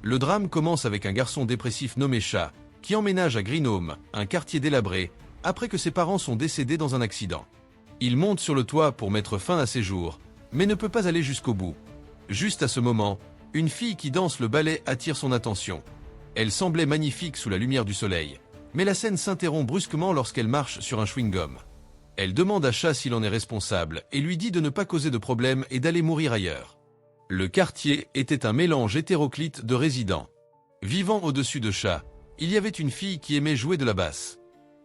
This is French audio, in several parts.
Le drame commence avec un garçon dépressif nommé Cha, qui emménage à Greenhome, un quartier délabré, après que ses parents sont décédés dans un accident. Il monte sur le toit pour mettre fin à ses jours, mais ne peut pas aller jusqu'au bout. Juste à ce moment, une fille qui danse le ballet attire son attention. Elle semblait magnifique sous la lumière du soleil, mais la scène s'interrompt brusquement lorsqu'elle marche sur un chewing-gum. Elle demande à Cha s'il en est responsable et lui dit de ne pas causer de problème et d'aller mourir ailleurs. Le quartier était un mélange hétéroclite de résidents. Vivant au-dessus de Cha, il y avait une fille qui aimait jouer de la basse.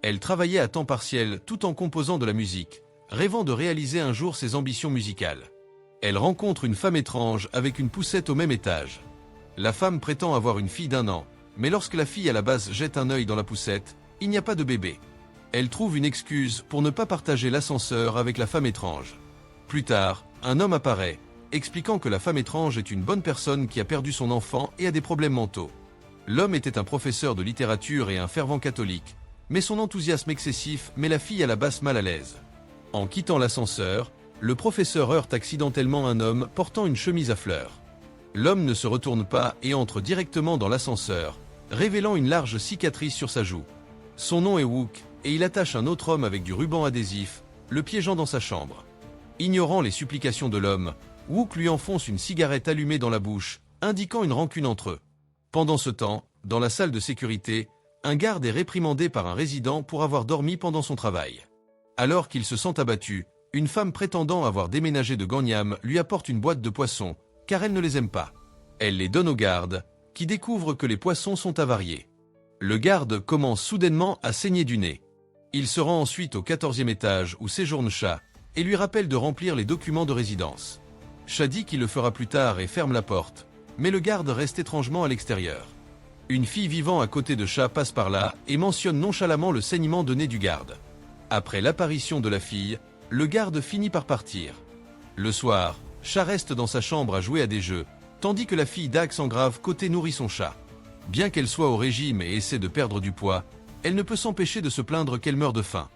Elle travaillait à temps partiel tout en composant de la musique, rêvant de réaliser un jour ses ambitions musicales. Elle rencontre une femme étrange avec une poussette au même étage. La femme prétend avoir une fille d'1 an, mais lorsque la fille à la base jette un œil dans la poussette, il n'y a pas de bébé. Elle trouve une excuse pour ne pas partager l'ascenseur avec la femme étrange. Plus tard, un homme apparaît, expliquant que la femme étrange est une bonne personne qui a perdu son enfant et a des problèmes mentaux. L'homme était un professeur de littérature et un fervent catholique, mais son enthousiasme excessif met la fille à la basse mal à l'aise. En quittant l'ascenseur, le professeur heurte accidentellement un homme portant une chemise à fleurs. L'homme ne se retourne pas et entre directement dans l'ascenseur, révélant une large cicatrice sur sa joue. Son nom est Wook, et il attache un autre homme avec du ruban adhésif, le piégeant dans sa chambre. Ignorant les supplications de l'homme, Wook lui enfonce une cigarette allumée dans la bouche, indiquant une rancune entre eux. Pendant ce temps, dans la salle de sécurité, un garde est réprimandé par un résident pour avoir dormi pendant son travail. Alors qu'il se sent abattu, une femme prétendant avoir déménagé de Gangnam lui apporte une boîte de poissons, car elle ne les aime pas. Elle les donne au garde, qui découvre que les poissons sont avariés. Le garde commence soudainement à saigner du nez. Il se rend ensuite au 14e étage où séjourne Cha, et lui rappelle de remplir les documents de résidence. Cha dit qu'il le fera plus tard et ferme la porte, mais le garde reste étrangement à l'extérieur. Une fille vivant à côté de Cha passe par là et mentionne nonchalamment le saignement de nez du garde. Après l'apparition de la fille, le garde finit par partir. Le soir, Cha reste dans sa chambre à jouer à des jeux, tandis que la fille d'Axe en grave côté nourrit son chat. Bien qu'elle soit au régime et essaie de perdre du poids, elle ne peut s'empêcher de se plaindre qu'elle meurt de faim.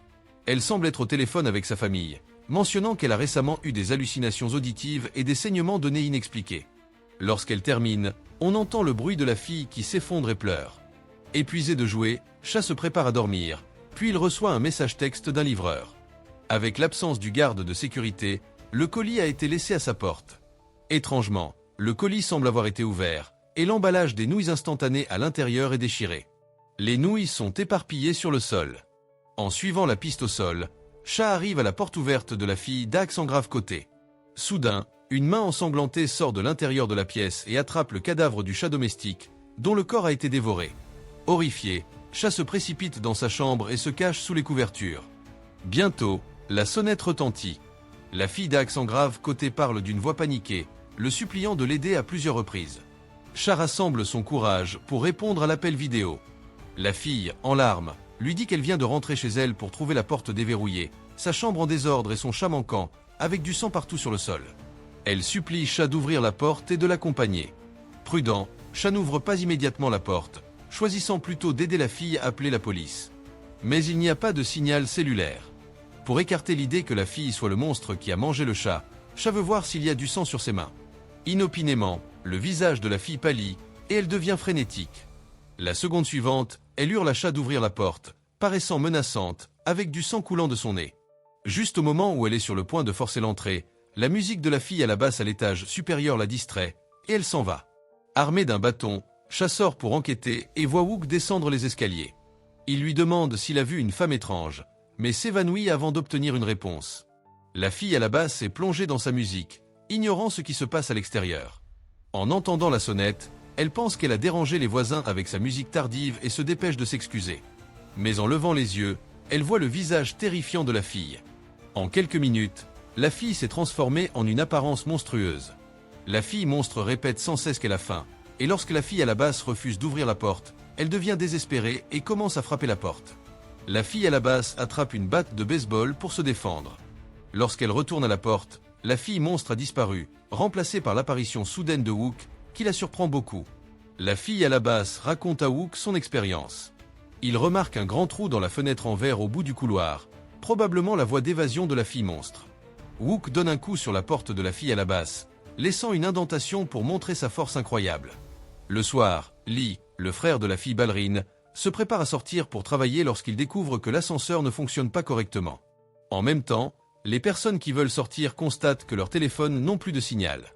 Elle semble être au téléphone avec sa famille, mentionnant qu'elle a récemment eu des hallucinations auditives et des saignements de nez inexpliqués. Lorsqu'elle termine, on entend le bruit de la fille qui s'effondre et pleure. Épuisé de jouer, Cha se prépare à dormir, puis il reçoit un message texte d'un livreur. Avec l'absence du garde de sécurité, le colis a été laissé à sa porte. Étrangement, le colis semble avoir été ouvert, et l'emballage des nouilles instantanées à l'intérieur est déchiré. Les nouilles sont éparpillées sur le sol. En suivant la piste au sol, Cha arrive à la porte ouverte de la fille d'Axe en grave côté. Soudain, une main ensanglantée sort de l'intérieur de la pièce et attrape le cadavre du chat domestique, dont le corps a été dévoré. Horrifié, Cha se précipite dans sa chambre et se cache sous les couvertures. Bientôt, la sonnette retentit. La fille d'Axe en grave côté parle d'une voix paniquée, le suppliant de l'aider à plusieurs reprises. Cha rassemble son courage pour répondre à l'appel vidéo. La fille, en larmes, lui dit qu'elle vient de rentrer chez elle pour trouver la porte déverrouillée, sa chambre en désordre et son chat manquant, avec du sang partout sur le sol. Elle supplie Cha d'ouvrir la porte et de l'accompagner. Prudent, Cha n'ouvre pas immédiatement la porte, choisissant plutôt d'aider la fille à appeler la police. Mais il n'y a pas de signal cellulaire. Pour écarter l'idée que la fille soit le monstre qui a mangé le chat, Cha veut voir s'il y a du sang sur ses mains. Inopinément, le visage de la fille pâlit, et elle devient frénétique. La seconde suivante, elle hurle à Cha d'ouvrir la porte, paraissant menaçante, avec du sang coulant de son nez. Juste au moment où elle est sur le point de forcer l'entrée, la musique de la fille à la basse à l'étage supérieur la distrait, et elle s'en va. Armée d'un bâton, Cha sort pour enquêter et voit Wook descendre les escaliers. Il lui demande s'il a vu une femme étrange, mais s'évanouit avant d'obtenir une réponse. La fille à la basse est plongée dans sa musique, ignorant ce qui se passe à l'extérieur. En entendant la sonnette, elle pense qu'elle a dérangé les voisins avec sa musique tardive et se dépêche de s'excuser. Mais en levant les yeux, elle voit le visage terrifiant de la fille. En quelques minutes, la fille s'est transformée en une apparence monstrueuse. La fille monstre répète sans cesse qu'elle a faim, et lorsque la fille à la basse refuse d'ouvrir la porte, elle devient désespérée et commence à frapper la porte. La fille à la basse attrape une batte de baseball pour se défendre. Lorsqu'elle retourne à la porte, la fille monstre a disparu, remplacée par l'apparition soudaine de Wook, qui la surprend beaucoup. La fille à la basse raconte à Wook son expérience. Il remarque un grand trou dans la fenêtre en verre au bout du couloir, probablement la voie d'évasion de la fille monstre. Wook donne un coup sur la porte de la fille à la basse, laissant une indentation pour montrer sa force incroyable. Le soir, Lee, le frère de la fille ballerine, se prépare à sortir pour travailler lorsqu'il découvre que l'ascenseur ne fonctionne pas correctement. En même temps, les personnes qui veulent sortir constatent que leurs téléphones n'ont plus de signal.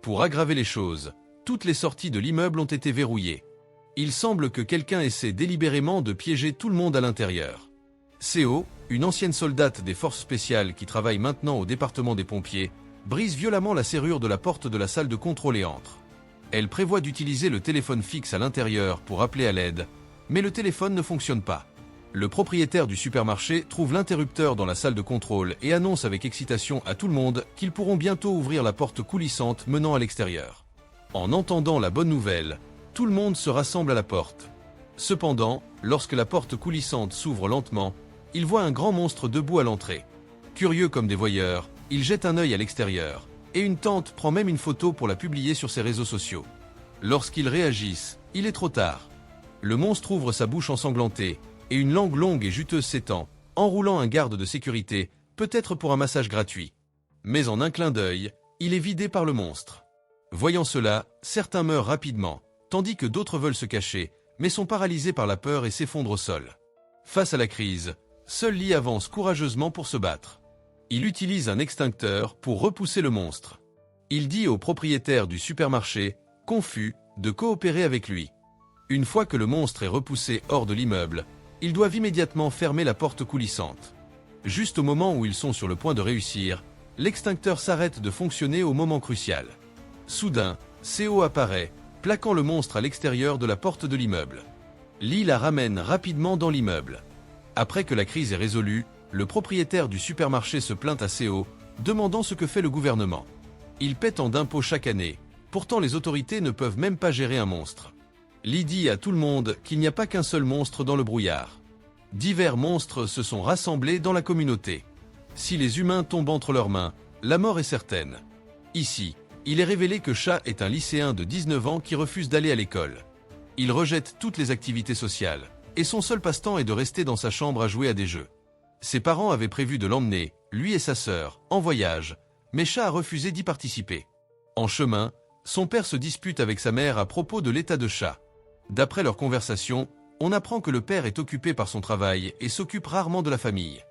Pour aggraver les choses, toutes les sorties de l'immeuble ont été verrouillées. Il semble que quelqu'un essaie délibérément de piéger tout le monde à l'intérieur. Seo, une ancienne soldate des forces spéciales qui travaille maintenant au département des pompiers, brise violemment la serrure de la porte de la salle de contrôle et entre. Elle prévoit d'utiliser le téléphone fixe à l'intérieur pour appeler à l'aide, mais le téléphone ne fonctionne pas. Le propriétaire du supermarché trouve l'interrupteur dans la salle de contrôle et annonce avec excitation à tout le monde qu'ils pourront bientôt ouvrir la porte coulissante menant à l'extérieur. En entendant la bonne nouvelle, tout le monde se rassemble à la porte. Cependant, lorsque la porte coulissante s'ouvre lentement, il voit un grand monstre debout à l'entrée. Curieux comme des voyeurs, il jette un œil à l'extérieur, et une tante prend même une photo pour la publier sur ses réseaux sociaux. Lorsqu'ils réagissent, il est trop tard. Le monstre ouvre sa bouche ensanglantée, et une langue longue et juteuse s'étend, enroulant un garde de sécurité, peut-être pour un massage gratuit. Mais en un clin d'œil, il est vidé par le monstre. Voyant cela, certains meurent rapidement, tandis que d'autres veulent se cacher, mais sont paralysés par la peur et s'effondrent au sol. Face à la crise, seul Lee avance courageusement pour se battre. Il utilise un extincteur pour repousser le monstre. Il dit au propriétaire du supermarché, confus, de coopérer avec lui. Une fois que le monstre est repoussé hors de l'immeuble, ils doivent immédiatement fermer la porte coulissante. Juste au moment où ils sont sur le point de réussir, l'extincteur s'arrête de fonctionner au moment crucial. Soudain, Seo apparaît, plaquant le monstre à l'extérieur de la porte de l'immeuble. Lee la ramène rapidement dans l'immeuble. Après que la crise est résolue, le propriétaire du supermarché se plaint à Seo, demandant ce que fait le gouvernement. Il paie tant d'impôts chaque année, pourtant les autorités ne peuvent même pas gérer un monstre. Lee dit à tout le monde qu'il n'y a pas qu'un seul monstre dans le brouillard. Divers monstres se sont rassemblés dans la communauté. Si les humains tombent entre leurs mains, la mort est certaine. Ici, il est révélé que Cha est un lycéen de 19 ans qui refuse d'aller à l'école. Il rejette toutes les activités sociales, et son seul passe-temps est de rester dans sa chambre à jouer à des jeux. Ses parents avaient prévu de l'emmener, lui et sa sœur, en voyage, mais Cha a refusé d'y participer. En chemin, son père se dispute avec sa mère à propos de l'état de Cha. D'après leur conversation, on apprend que le père est occupé par son travail et s'occupe rarement de la famille.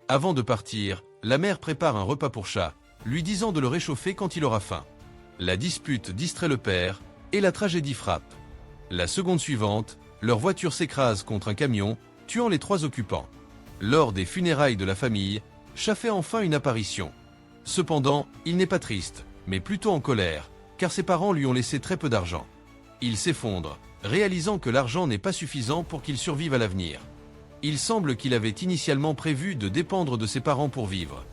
Avant de partir, la mère prépare un repas pour Cha, lui disant de le réchauffer quand il aura faim. La dispute distrait le père, et la tragédie frappe. La seconde suivante, leur voiture s'écrase contre un camion, tuant les 3 occupants. Lors des funérailles de la famille, Cha fait enfin une apparition. Cependant, il n'est pas triste, mais plutôt en colère, car ses parents lui ont laissé très peu d'argent. Il s'effondre, réalisant que l'argent n'est pas suffisant pour qu'il survive à l'avenir. Il semble qu'il avait initialement prévu de dépendre de ses parents pour vivre.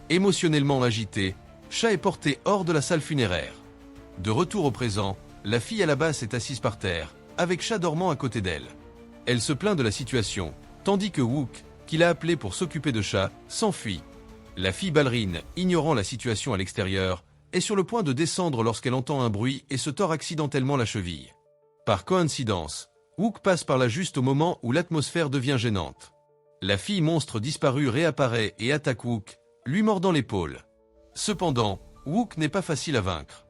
Émotionnellement agité, Cha est porté hors de la salle funéraire. De retour au présent, la fille à la basse est assise par terre, avec Cha dormant à côté d'elle. Elle se plaint de la situation, tandis que Wook, qui l'a appelé pour s'occuper de Cha, s'enfuit. La fille ballerine, ignorant la situation à l'extérieur, est sur le point de descendre lorsqu'elle entend un bruit et se tord accidentellement la cheville. Par coïncidence, Wook passe par là juste au moment où l'atmosphère devient gênante. La fille monstre disparue réapparaît et attaque Wook, lui mordant l'épaule. Cependant, Wook n'est pas facile à vaincre.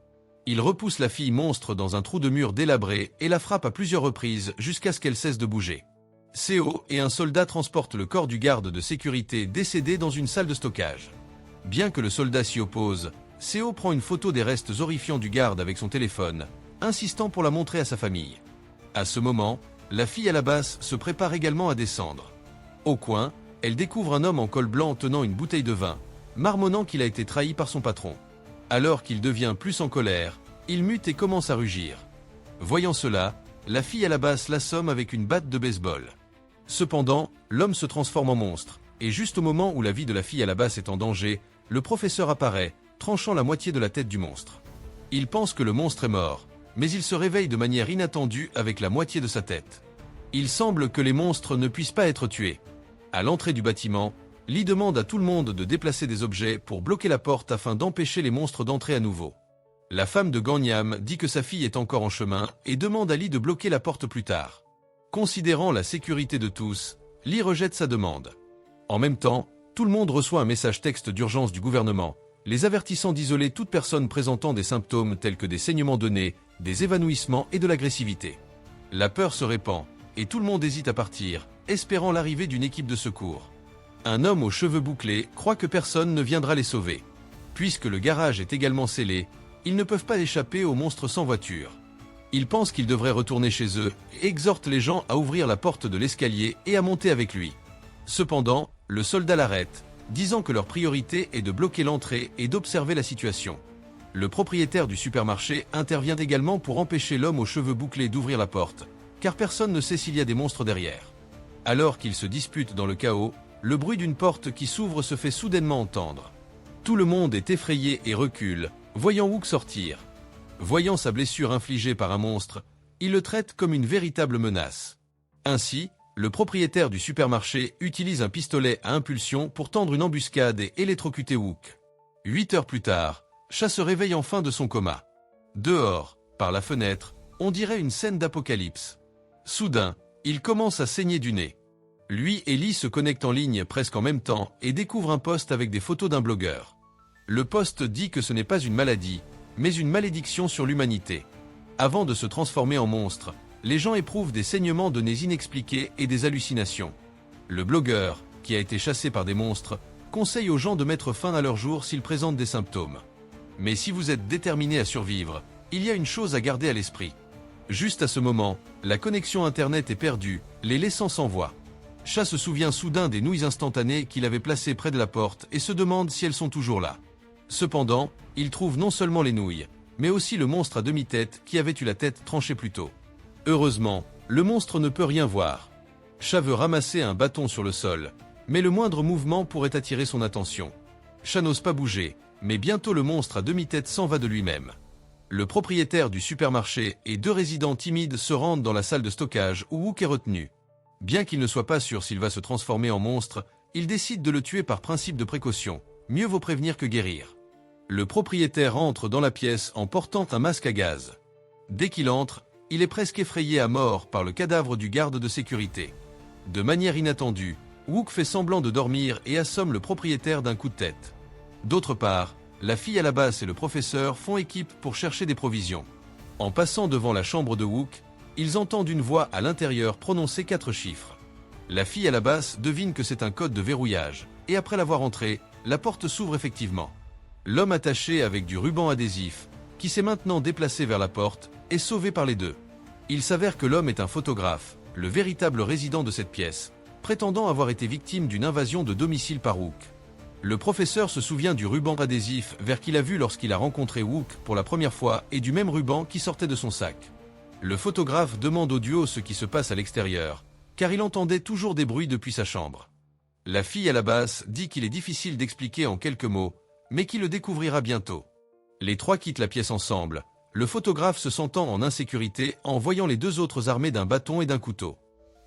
Il repousse la fille monstre dans un trou de mur délabré et la frappe à plusieurs reprises jusqu'à ce qu'elle cesse de bouger. Seo et un soldat transportent le corps du garde de sécurité décédé dans une salle de stockage. Bien que le soldat s'y oppose, Seo prend une photo des restes horrifiants du garde avec son téléphone, insistant pour la montrer à sa famille. À ce moment, la fille à la basse se prépare également à descendre. Au coin, elle découvre un homme en col blanc tenant une bouteille de vin, marmonnant qu'il a été trahi par son patron. Alors qu'il devient plus en colère, il mute et commence à rugir. Voyant cela, la fille à la basse l'assomme avec une batte de baseball. Cependant, l'homme se transforme en monstre, et juste au moment où la vie de la fille à la basse est en danger, le professeur apparaît, tranchant la moitié de la tête du monstre. Il pense que le monstre est mort, mais il se réveille de manière inattendue avec la moitié de sa tête. Il semble que les monstres ne puissent pas être tués. À l'entrée du bâtiment, Lee demande à tout le monde de déplacer des objets pour bloquer la porte afin d'empêcher les monstres d'entrer à nouveau. La femme de Gangnam dit que sa fille est encore en chemin et demande à Lee de bloquer la porte plus tard. Considérant la sécurité de tous, Lee rejette sa demande. En même temps, tout le monde reçoit un message texte d'urgence du gouvernement, les avertissant d'isoler toute personne présentant des symptômes tels que des saignements de nez, des évanouissements et de l'agressivité. La peur se répand, et tout le monde hésite à partir, espérant l'arrivée d'une équipe de secours. Un homme aux cheveux bouclés croit que personne ne viendra les sauver. Puisque le garage est également scellé, ils ne peuvent pas échapper au monstre sans voiture. Il pense qu'ils devraient retourner chez eux et exhorte les gens à ouvrir la porte de l'escalier et à monter avec lui. Cependant, le soldat l'arrête, disant que leur priorité est de bloquer l'entrée et d'observer la situation. Le propriétaire du supermarché intervient également pour empêcher l'homme aux cheveux bouclés d'ouvrir la porte, car personne ne sait s'il y a des monstres derrière. Alors qu'ils se disputent dans le chaos, le bruit d'une porte qui s'ouvre se fait soudainement entendre. Tout le monde est effrayé et recule, voyant Wook sortir. Voyant sa blessure infligée par un monstre, il le traite comme une véritable menace. Ainsi, le propriétaire du supermarché utilise un pistolet à impulsion pour tendre une embuscade et électrocuter Wook. 8 heures plus tard, Cha se réveille enfin de son coma. Dehors, par la fenêtre, on dirait une scène d'apocalypse. Soudain, il commence à saigner du nez. Lui et Lee se connectent en ligne presque en même temps et découvrent un post avec des photos d'un blogueur. Le post dit que ce n'est pas une maladie, mais une malédiction sur l'humanité. Avant de se transformer en monstre, les gens éprouvent des saignements de nez inexpliqués et des hallucinations. Le blogueur, qui a été chassé par des monstres, conseille aux gens de mettre fin à leur jour s'ils présentent des symptômes. Mais si vous êtes déterminé à survivre, il y a une chose à garder à l'esprit. Juste à ce moment, la connexion Internet est perdue, les laissant sans voix. Cha se souvient soudain des nouilles instantanées qu'il avait placées près de la porte et se demande si elles sont toujours là. Cependant, il trouve non seulement les nouilles, mais aussi le monstre à demi-tête qui avait eu la tête tranchée plus tôt. Heureusement, le monstre ne peut rien voir. Cha veut ramasser un bâton sur le sol, mais le moindre mouvement pourrait attirer son attention. Cha n'ose pas bouger, mais bientôt le monstre à demi-tête s'en va de lui-même. Le propriétaire du supermarché et 2 résidents timides se rendent dans la salle de stockage où Wook est retenu. Bien qu'il ne soit pas sûr s'il va se transformer en monstre, il décide de le tuer par principe de précaution. Mieux vaut prévenir que guérir. Le propriétaire entre dans la pièce en portant un masque à gaz. Dès qu'il entre, il est presque effrayé à mort par le cadavre du garde de sécurité. De manière inattendue, Wook fait semblant de dormir et assomme le propriétaire d'un coup de tête. D'autre part, la fille à la basse et le professeur font équipe pour chercher des provisions. En passant devant la chambre de Wook, ils entendent une voix à l'intérieur prononcer 4 chiffres. La fille à la basse devine que c'est un code de verrouillage, et après l'avoir entré, la porte s'ouvre effectivement. L'homme attaché avec du ruban adhésif, qui s'est maintenant déplacé vers la porte, est sauvé par les deux. Il s'avère que l'homme est un photographe, le véritable résident de cette pièce, prétendant avoir été victime d'une invasion de domicile par Wook. Le professeur se souvient du ruban adhésif vert qu'il a vu lorsqu'il a rencontré Wook pour la première fois et du même ruban qui sortait de son sac. Le photographe demande au duo ce qui se passe à l'extérieur, car il entendait toujours des bruits depuis sa chambre. La fille à la basse dit qu'il est difficile d'expliquer en quelques mots, mais qu'il le découvrira bientôt. Les 3 quittent la pièce ensemble, le photographe se sentant en insécurité en voyant les 2 autres armés d'un bâton et d'un couteau.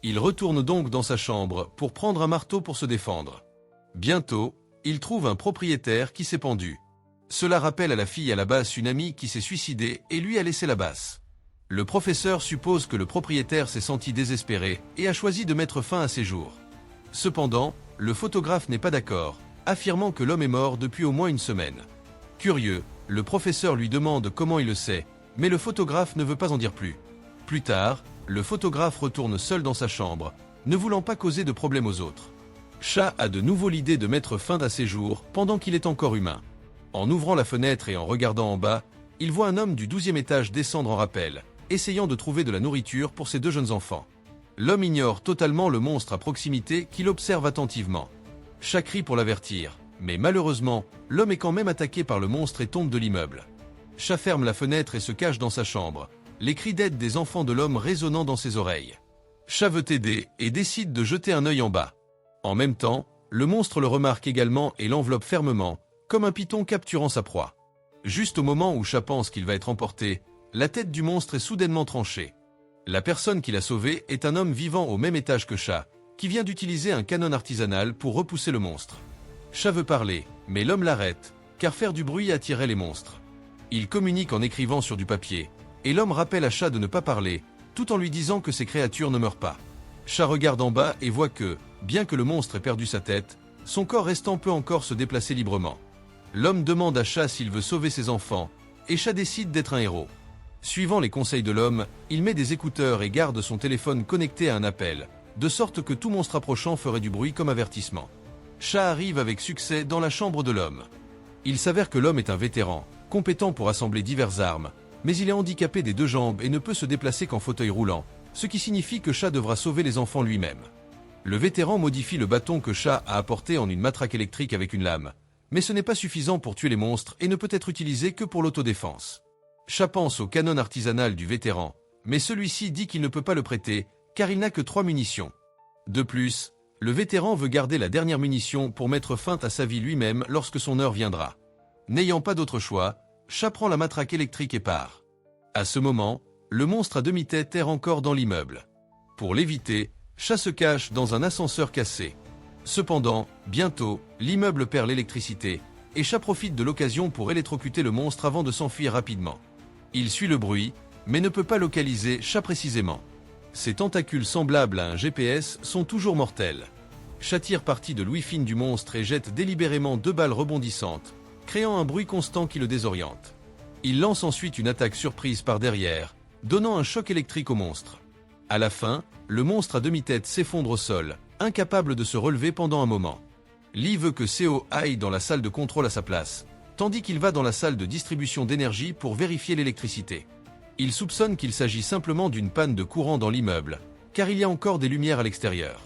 Il retourne donc dans sa chambre pour prendre un marteau pour se défendre. Bientôt, il trouve un propriétaire qui s'est pendu. Cela rappelle à la fille à la basse une amie qui s'est suicidée et lui a laissé la basse. Le professeur suppose que le propriétaire s'est senti désespéré et a choisi de mettre fin à ses jours. Cependant, le photographe n'est pas d'accord, affirmant que l'homme est mort depuis au moins une semaine. Curieux, le professeur lui demande comment il le sait, mais le photographe ne veut pas en dire plus. Plus tard, le photographe retourne seul dans sa chambre, ne voulant pas causer de problème aux autres. Cha a de nouveau l'idée de mettre fin à ses jours pendant qu'il est encore humain. En ouvrant la fenêtre et en regardant en bas, il voit un homme du 12e étage descendre en rappel, essayant de trouver de la nourriture pour ses 2 jeunes enfants. L'homme ignore totalement le monstre à proximité qui l'observe attentivement. Cha crie pour l'avertir, mais malheureusement, l'homme est quand même attaqué par le monstre et tombe de l'immeuble. Cha ferme la fenêtre et se cache dans sa chambre, les cris d'aide des enfants de l'homme résonnant dans ses oreilles. Cha veut aider et décide de jeter un œil en bas. En même temps, le monstre le remarque également et l'enveloppe fermement, comme un python capturant sa proie. Juste au moment où Cha pense qu'il va être emporté, la tête du monstre est soudainement tranchée. La personne qui l'a sauvé est un homme vivant au même étage que Cha, qui vient d'utiliser un canon artisanal pour repousser le monstre. Cha veut parler, mais l'homme l'arrête, car faire du bruit attirait les monstres. Il communique en écrivant sur du papier, et l'homme rappelle à Cha de ne pas parler, tout en lui disant que ces créatures ne meurent pas. Cha regarde en bas et voit que, bien que le monstre ait perdu sa tête, son corps restant peut encore se déplacer librement. L'homme demande à Cha s'il veut sauver ses enfants, et Cha décide d'être un héros. Suivant les conseils de l'homme, il met des écouteurs et garde son téléphone connecté à un appel, de sorte que tout monstre approchant ferait du bruit comme avertissement. Chat arrive avec succès dans la chambre de l'homme. Il s'avère que l'homme est un vétéran, compétent pour assembler diverses armes, mais il est handicapé des deux jambes et ne peut se déplacer qu'en fauteuil roulant, ce qui signifie que Chat devra sauver les enfants lui-même. Le vétéran modifie le bâton que Chat a apporté en une matraque électrique avec une lame, mais ce n'est pas suffisant pour tuer les monstres et ne peut être utilisé que pour l'autodéfense. Chat pense au canon artisanal du vétéran, mais celui-ci dit qu'il ne peut pas le prêter, car il n'a que 3 munitions. De plus, le vétéran veut garder la dernière munition pour mettre fin à sa vie lui-même lorsque son heure viendra. N'ayant pas d'autre choix, Chat prend la matraque électrique et part. À ce moment, le monstre à demi-tête erre encore dans l'immeuble. Pour l'éviter, Chat se cache dans un ascenseur cassé. Cependant, bientôt, l'immeuble perd l'électricité, et Chat profite de l'occasion pour électrocuter le monstre avant de s'enfuir rapidement. Il suit le bruit, mais ne peut pas localiser Chat précisément. Ses tentacules semblables à un GPS sont toujours mortels. Chat tire parti de l'ouïe fine du monstre et jette délibérément 2 balles rebondissantes, créant un bruit constant qui le désoriente. Il lance ensuite une attaque surprise par derrière, donnant un choc électrique au monstre. À la fin, le monstre à demi-tête s'effondre au sol, incapable de se relever pendant un moment. Lee veut que Seo aille dans la salle de contrôle à sa place, tandis qu'il va dans la salle de distribution d'énergie pour vérifier l'électricité. Il soupçonne qu'il s'agit simplement d'une panne de courant dans l'immeuble, car il y a encore des lumières à l'extérieur.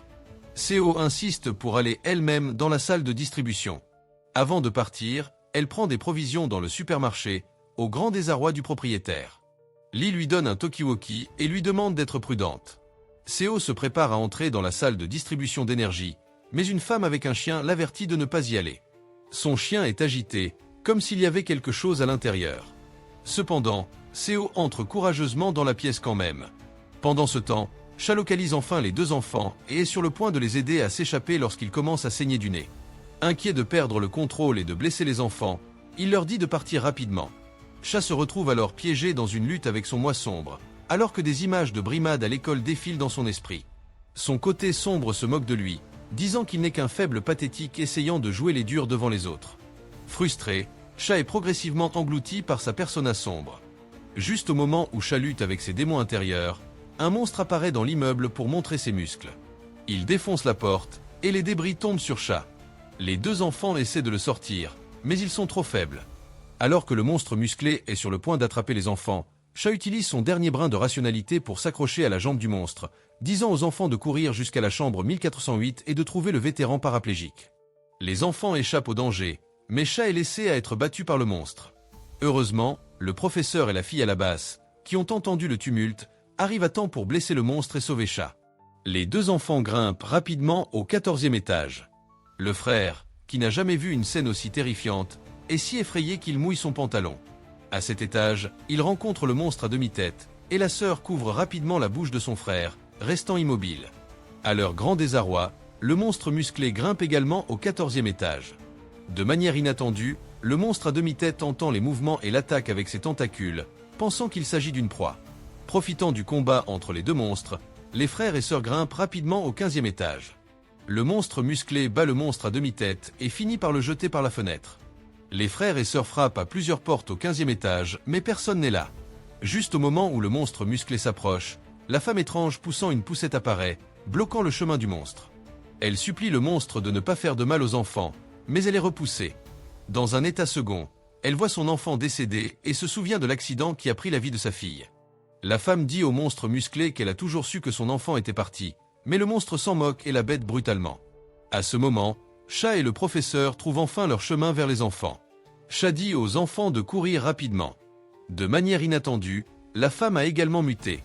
Seo insiste pour aller elle-même dans la salle de distribution. Avant de partir, elle prend des provisions dans le supermarché, au grand désarroi du propriétaire. Lee lui donne un talkie-walkie et lui demande d'être prudente. Seo se prépare à entrer dans la salle de distribution d'énergie, mais une femme avec un chien l'avertit de ne pas y aller. Son chien est agité, comme s'il y avait quelque chose à l'intérieur. Cependant, Seo entre courageusement dans la pièce quand même. Pendant ce temps, Chat localise enfin les 2 enfants et est sur le point de les aider à s'échapper lorsqu'ils commencent à saigner du nez. Inquiet de perdre le contrôle et de blesser les enfants, il leur dit de partir rapidement. Chat se retrouve alors piégé dans une lutte avec son moi sombre, alors que des images de brimade à l'école défilent dans son esprit. Son côté sombre se moque de lui, disant qu'il n'est qu'un faible pathétique essayant de jouer les durs devant les autres. Frustré, Chat est progressivement englouti par sa persona sombre. Juste au moment où Chat lutte avec ses démons intérieurs, un monstre apparaît dans l'immeuble pour montrer ses muscles. Il défonce la porte, et les débris tombent sur Chat. Les 2 enfants essaient de le sortir, mais ils sont trop faibles. Alors que le monstre musclé est sur le point d'attraper les enfants, Chat utilise son dernier brin de rationalité pour s'accrocher à la jambe du monstre, disant aux enfants de courir jusqu'à la chambre 1408 et de trouver le vétéran paraplégique. Les enfants échappent au danger, mais Chat est laissé à être battu par le monstre. Heureusement, le professeur et la fille à la basse, qui ont entendu le tumulte, arrivent à temps pour blesser le monstre et sauver Chat. Les 2 enfants grimpent rapidement au 14e étage. Le frère, qui n'a jamais vu une scène aussi terrifiante, est si effrayé qu'il mouille son pantalon. À cet étage, il rencontre le monstre à demi-tête, et la sœur couvre rapidement la bouche de son frère, restant immobile. À leur grand désarroi, le monstre musclé grimpe également au 14e étage. De manière inattendue, le monstre à demi-tête entend les mouvements et l'attaque avec ses tentacules, pensant qu'il s'agit d'une proie. Profitant du combat entre les 2 monstres, les frères et sœurs grimpent rapidement au 15e étage. Le monstre musclé bat le monstre à demi-tête et finit par le jeter par la fenêtre. Les frères et sœurs frappent à plusieurs portes au 15e étage, mais personne n'est là. Juste au moment où le monstre musclé s'approche, la femme étrange poussant une poussette apparaît, bloquant le chemin du monstre. Elle supplie le monstre de ne pas faire de mal aux enfants, mais elle est repoussée. Dans un état second, elle voit son enfant décédé et se souvient de l'accident qui a pris la vie de sa fille. La femme dit au monstre musclé qu'elle a toujours su que son enfant était parti, mais le monstre s'en moque et la bête brutalement. À ce moment, Chat et le professeur trouvent enfin leur chemin vers les enfants. Chat dit aux enfants de courir rapidement. De manière inattendue, la femme a également muté.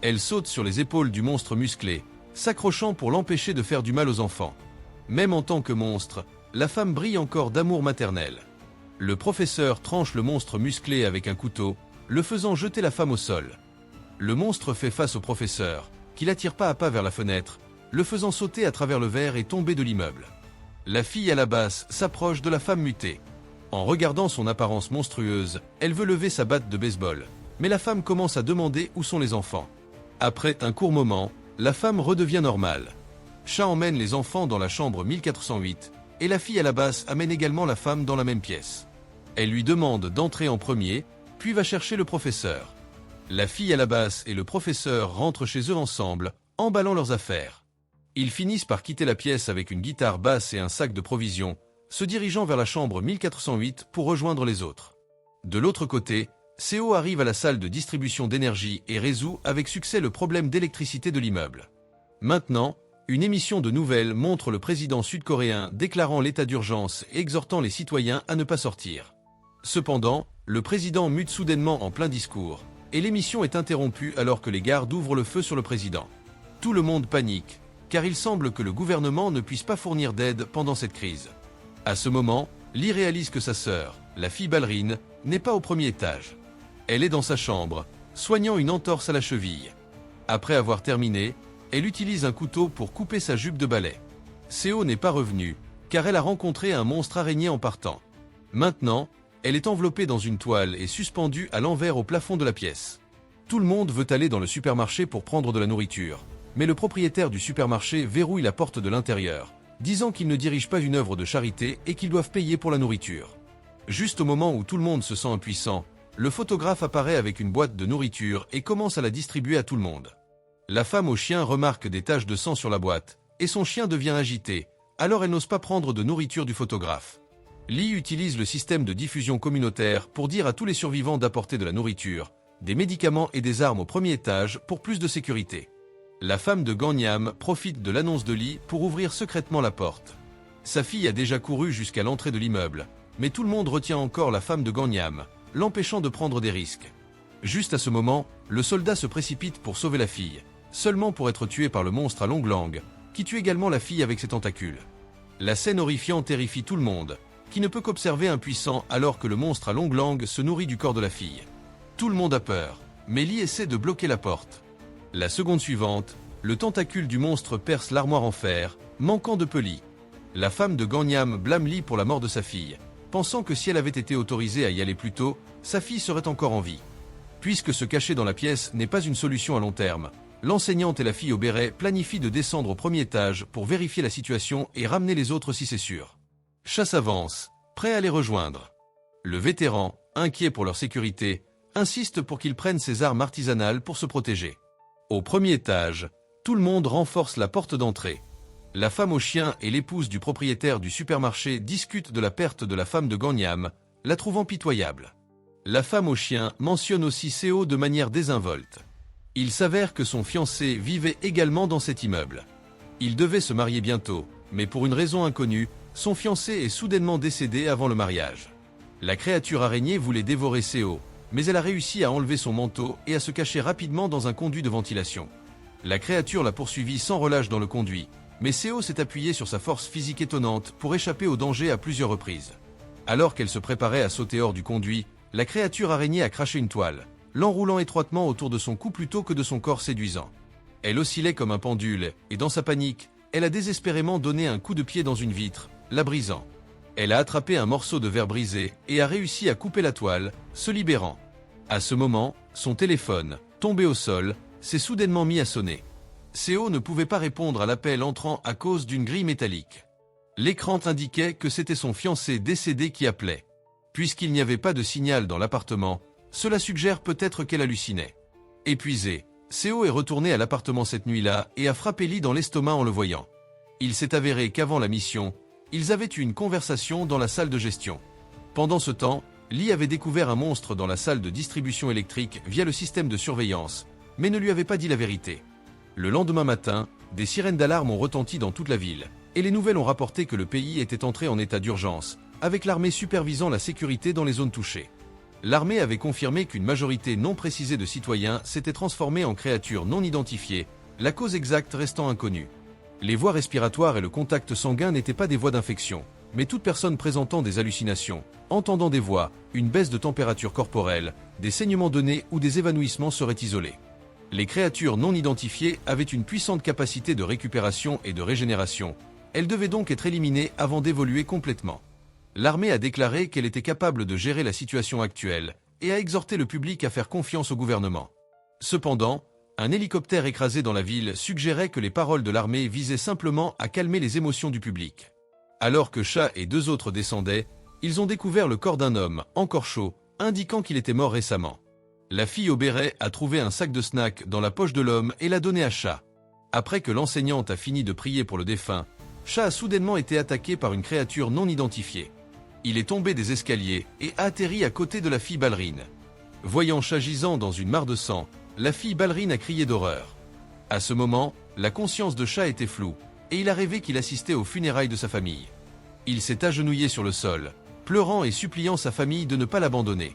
Elle saute sur les épaules du monstre musclé, s'accrochant pour l'empêcher de faire du mal aux enfants. Même en tant que monstre, la femme brille encore d'amour maternel. Le professeur tranche le monstre musclé avec un couteau, le faisant jeter la femme au sol. Le monstre fait face au professeur, qui l'attire pas à pas vers la fenêtre, le faisant sauter à travers le verre et tomber de l'immeuble. La fille à la basse s'approche de la femme mutée. En regardant son apparence monstrueuse, elle veut lever sa batte de baseball, mais la femme commence à demander où sont les enfants. Après un court moment, la femme redevient normale. Chat emmène les enfants dans la chambre 1408, et la fille à la basse amène également la femme dans la même pièce. Elle lui demande d'entrer en premier, puis va chercher le professeur. La fille à la basse et le professeur rentrent chez eux ensemble, emballant leurs affaires. Ils finissent par quitter la pièce avec une guitare basse et un sac de provisions, se dirigeant vers la chambre 1408 pour rejoindre les autres. De l'autre côté, Seo arrive à la salle de distribution d'énergie et résout avec succès le problème d'électricité de l'immeuble. Maintenant, une émission de nouvelles montre le président sud-coréen déclarant l'état d'urgence et exhortant les citoyens à ne pas sortir. Cependant, le président mute soudainement en plein discours, et l'émission est interrompue alors que les gardes ouvrent le feu sur le président. Tout le monde panique, car il semble que le gouvernement ne puisse pas fournir d'aide pendant cette crise. À ce moment, Lee réalise que sa sœur, la fille ballerine, n'est pas au premier étage. Elle est dans sa chambre, soignant une entorse à la cheville. Après avoir terminé, elle utilise un couteau pour couper sa jupe de ballet. Seo n'est pas revenue, car elle a rencontré un monstre araignée en partant. Maintenant, elle est enveloppée dans une toile et suspendue à l'envers au plafond de la pièce. Tout le monde veut aller dans le supermarché pour prendre de la nourriture, mais le propriétaire du supermarché verrouille la porte de l'intérieur, disant qu'il ne dirige pas une œuvre de charité et qu'ils doivent payer pour la nourriture. Juste au moment où tout le monde se sent impuissant, le photographe apparaît avec une boîte de nourriture et commence à la distribuer à tout le monde. La femme au chien remarque des taches de sang sur la boîte, et son chien devient agité, alors elle n'ose pas prendre de nourriture du photographe. Lee utilise le système de diffusion communautaire pour dire à tous les survivants d'apporter de la nourriture, des médicaments et des armes au premier étage pour plus de sécurité. La femme de Gangnam profite de l'annonce de Lee pour ouvrir secrètement la porte. Sa fille a déjà couru jusqu'à l'entrée de l'immeuble, mais tout le monde retient encore la femme de Gangnam, l'empêchant de prendre des risques. Juste à ce moment, le soldat se précipite pour sauver la fille, seulement pour être tué par le monstre à longue langue, qui tue également la fille avec ses tentacules. La scène horrifiante terrifie tout le monde, qui ne peut qu'observer impuissant alors que le monstre à longue langue se nourrit du corps de la fille. Tout le monde a peur, mais Lee essaie de bloquer la porte. La seconde suivante, le tentacule du monstre perce l'armoire en fer, manquant de peu Lee. La femme de Gangnam blâme Lee pour la mort de sa fille, pensant que si elle avait été autorisée à y aller plus tôt, sa fille serait encore en vie. Puisque se cacher dans la pièce n'est pas une solution à long terme, l'enseignante et la fille au béret planifient de descendre au premier étage pour vérifier la situation et ramener les autres si c'est sûr. Cha s'avance, prêt à les rejoindre. Le vétéran, inquiet pour leur sécurité, insiste pour qu'ils prennent ses armes artisanales pour se protéger. Au premier étage, tout le monde renforce la porte d'entrée. La femme au chien et l'épouse du propriétaire du supermarché discutent de la perte de la femme de Gangnam, la trouvant pitoyable. La femme au chien mentionne aussi Seo de manière désinvolte. Il s'avère que son fiancé vivait également dans cet immeuble. Il devait se marier bientôt, mais pour une raison inconnue, son fiancé est soudainement décédé avant le mariage. La créature araignée voulait dévorer Seo, mais elle a réussi à enlever son manteau et à se cacher rapidement dans un conduit de ventilation. La créature l'a poursuivi sans relâche dans le conduit, mais Seo s'est appuyée sur sa force physique étonnante pour échapper au danger à plusieurs reprises. Alors qu'elle se préparait à sauter hors du conduit, la créature araignée a craché une toile, l'enroulant étroitement autour de son cou plutôt que de son corps séduisant. Elle oscillait comme un pendule, et dans sa panique, elle a désespérément donné un coup de pied dans une vitre, la brisant. Elle a attrapé un morceau de verre brisé et a réussi à couper la toile, se libérant. À ce moment, son téléphone, tombé au sol, s'est soudainement mis à sonner. Seo ne pouvait pas répondre à l'appel entrant à cause d'une grille métallique. L'écran indiquait que c'était son fiancé décédé qui appelait. Puisqu'il n'y avait pas de signal dans l'appartement, cela suggère peut-être qu'elle hallucinait. Épuisé, Seo est retourné à l'appartement cette nuit-là et a frappé Lee dans l'estomac en le voyant. Il s'est avéré qu'avant la mission, ils avaient eu une conversation dans la salle de gestion. Pendant ce temps, Lee avait découvert un monstre dans la salle de distribution électrique via le système de surveillance, mais ne lui avait pas dit la vérité. Le lendemain matin, des sirènes d'alarme ont retenti dans toute la ville, et les nouvelles ont rapporté que le pays était entré en état d'urgence, avec l'armée supervisant la sécurité dans les zones touchées. L'armée avait confirmé qu'une majorité non précisée de citoyens s'était transformée en créatures non identifiées, la cause exacte restant inconnue. Les voies respiratoires et le contact sanguin n'étaient pas des voies d'infection, mais toute personne présentant des hallucinations, entendant des voix, une baisse de température corporelle, des saignements de nez ou des évanouissements seraient isolés. Les créatures non identifiées avaient une puissante capacité de récupération et de régénération. Elles devaient donc être éliminées avant d'évoluer complètement. L'armée a déclaré qu'elle était capable de gérer la situation actuelle et a exhorté le public à faire confiance au gouvernement. Cependant, un hélicoptère écrasé dans la ville suggérait que les paroles de l'armée visaient simplement à calmer les émotions du public. Alors que Cha et deux autres descendaient, ils ont découvert le corps d'un homme, encore chaud, indiquant qu'il était mort récemment. La fille au béret a trouvé un sac de snack dans la poche de l'homme et l'a donné à Cha. Après que l'enseignante a fini de prier pour le défunt, Cha a soudainement été attaqué par une créature non identifiée. Il est tombé des escaliers et a atterri à côté de la fille ballerine. Voyant Cha gisant dans une mare de sang, la fille ballerine a crié d'horreur. À ce moment, la conscience de Cha était floue, et il a rêvé qu'il assistait aux funérailles de sa famille. Il s'est agenouillé sur le sol, pleurant et suppliant sa famille de ne pas l'abandonner.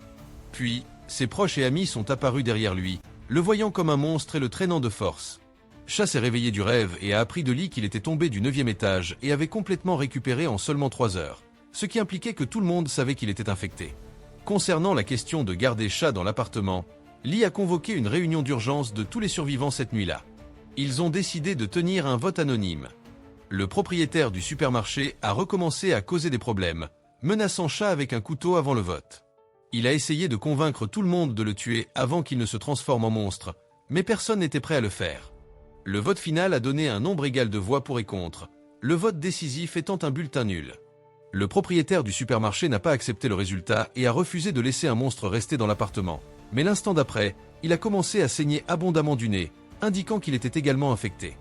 Puis, ses proches et amis sont apparus derrière lui, le voyant comme un monstre et le traînant de force. Cha s'est réveillé du rêve et a appris de Lee qu'il était tombé du 9e étage et avait complètement récupéré en seulement 3 heures, ce qui impliquait que tout le monde savait qu'il était infecté. Concernant la question de garder Cha dans l'appartement, Lee a convoqué une réunion d'urgence de tous les survivants cette nuit-là. Ils ont décidé de tenir un vote anonyme. Le propriétaire du supermarché a recommencé à causer des problèmes, menaçant Cha avec un couteau avant le vote. Il a essayé de convaincre tout le monde de le tuer avant qu'il ne se transforme en monstre, mais personne n'était prêt à le faire. Le vote final a donné un nombre égal de voix pour et contre, le vote décisif étant un bulletin nul. Le propriétaire du supermarché n'a pas accepté le résultat et a refusé de laisser un monstre rester dans l'appartement. Mais l'instant d'après, il a commencé à saigner abondamment du nez, indiquant qu'il était également infecté.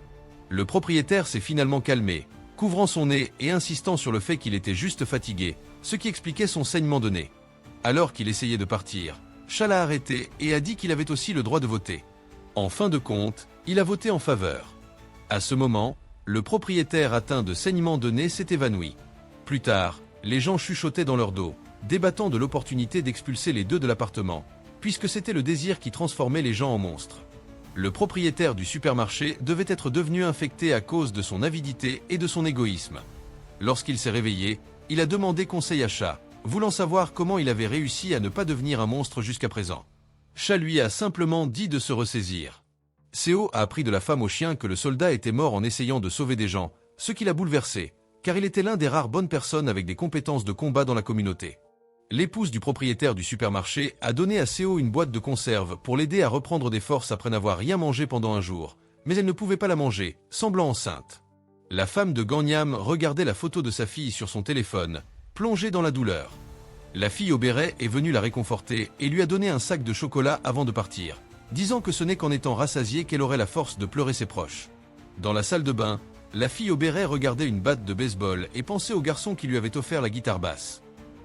Le propriétaire s'est finalement calmé, couvrant son nez et insistant sur le fait qu'il était juste fatigué, ce qui expliquait son saignement de nez. Alors qu'il essayait de partir, Cha l'a arrêté et a dit qu'il avait aussi le droit de voter. En fin de compte, il a voté en faveur. À ce moment, le propriétaire atteint de saignements de nez s'est évanoui. Plus tard, les gens chuchotaient dans leur dos, débattant de l'opportunité d'expulser les deux de l'appartement, puisque c'était le désir qui transformait les gens en monstres. Le propriétaire du supermarché devait être devenu infecté à cause de son avidité et de son égoïsme. Lorsqu'il s'est réveillé, il a demandé conseil à Cha, voulant savoir comment il avait réussi à ne pas devenir un monstre jusqu'à présent. Cha lui a simplement dit de se ressaisir. Seo a appris de la femme au chien que le soldat était mort en essayant de sauver des gens, ce qui l'a bouleversé, car il était l'un des rares bonnes personnes avec des compétences de combat dans la communauté. L'épouse du propriétaire du supermarché a donné à Seo une boîte de conserve pour l'aider à reprendre des forces après n'avoir rien mangé pendant un jour, mais elle ne pouvait pas la manger, semblant enceinte. La femme de Gangnam regardait la photo de sa fille sur son téléphone, plongée dans la douleur. La fille au béret est venue la réconforter et lui a donné un sac de chocolat avant de partir, disant que ce n'est qu'en étant rassasiée qu'elle aurait la force de pleurer ses proches. Dans la salle de bain, la fille au béret regardait une batte de baseball et pensait au garçon qui lui avait offert la guitare basse.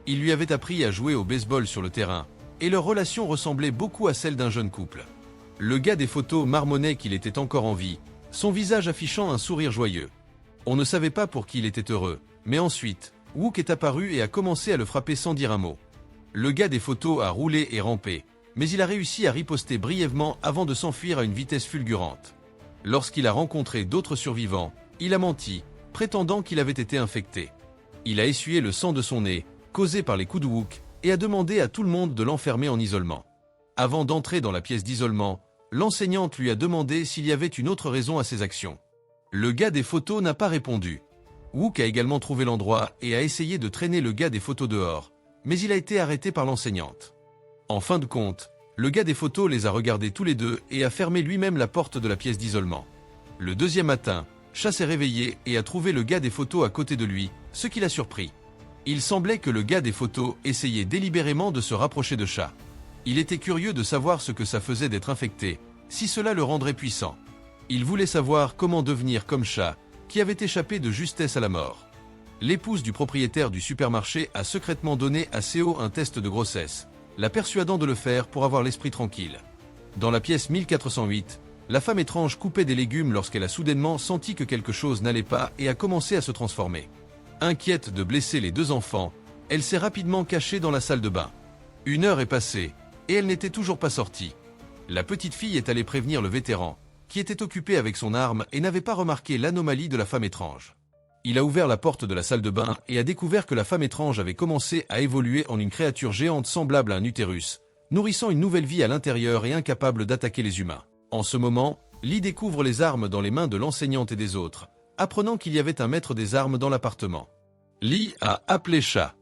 Il lui avait appris à jouer au baseball sur le terrain, et leur relation ressemblait beaucoup à celle d'un jeune couple. Le gars des photos marmonnait qu'il était encore en vie, son visage affichant un sourire joyeux. On ne savait pas pour qui il était heureux, mais ensuite, Wook est apparu et a commencé à le frapper sans dire un mot. Le gars des photos a roulé et rampé, mais il a réussi à riposter brièvement avant de s'enfuir à une vitesse fulgurante. Lorsqu'il a rencontré d'autres survivants, il a menti, prétendant qu'il avait été infecté. Il a essuyé le sang de son nez, causé par les coups de Wook, et a demandé à tout le monde de l'enfermer en isolement. Avant d'entrer dans la pièce d'isolement, l'enseignante lui a demandé s'il y avait une autre raison à ses actions. Le gars des photos n'a pas répondu. Wook a également trouvé l'endroit et a essayé de traîner le gars des photos dehors, mais il a été arrêté par l'enseignante. En fin de compte, le gars des photos les a regardés tous les deux et a fermé lui-même la porte de la pièce d'isolement. Le deuxième matin, Cha s'est réveillé et a trouvé le gars des photos à côté de lui, ce qui l'a surpris. Il semblait que le gars des photos essayait délibérément de se rapprocher de Cha. Il était curieux de savoir ce que ça faisait d'être infecté, si cela le rendrait puissant. Il voulait savoir comment devenir comme Cha, qui avait échappé de justesse à la mort. L'épouse du propriétaire du supermarché a secrètement donné à Seo un test de grossesse, la persuadant de le faire pour avoir l'esprit tranquille. Dans la pièce 1408, la femme étrange coupait des légumes lorsqu'elle a soudainement senti que quelque chose n'allait pas et a commencé à se transformer. Inquiète de blesser les deux enfants, elle s'est rapidement cachée dans la salle de bain. 1 heure est passée, et elle n'était toujours pas sortie. La petite fille est allée prévenir le vétéran, qui était occupé avec son arme et n'avait pas remarqué l'anomalie de la femme étrange. Il a ouvert la porte de la salle de bain et a découvert que la femme étrange avait commencé à évoluer en une créature géante semblable à un utérus, nourrissant une nouvelle vie à l'intérieur et incapable d'attaquer les humains. En ce moment, Lee découvre les armes dans les mains de l'enseignante et des autres, apprenant qu'il y avait un maître des armes dans l'appartement. Lee a appelé Cha.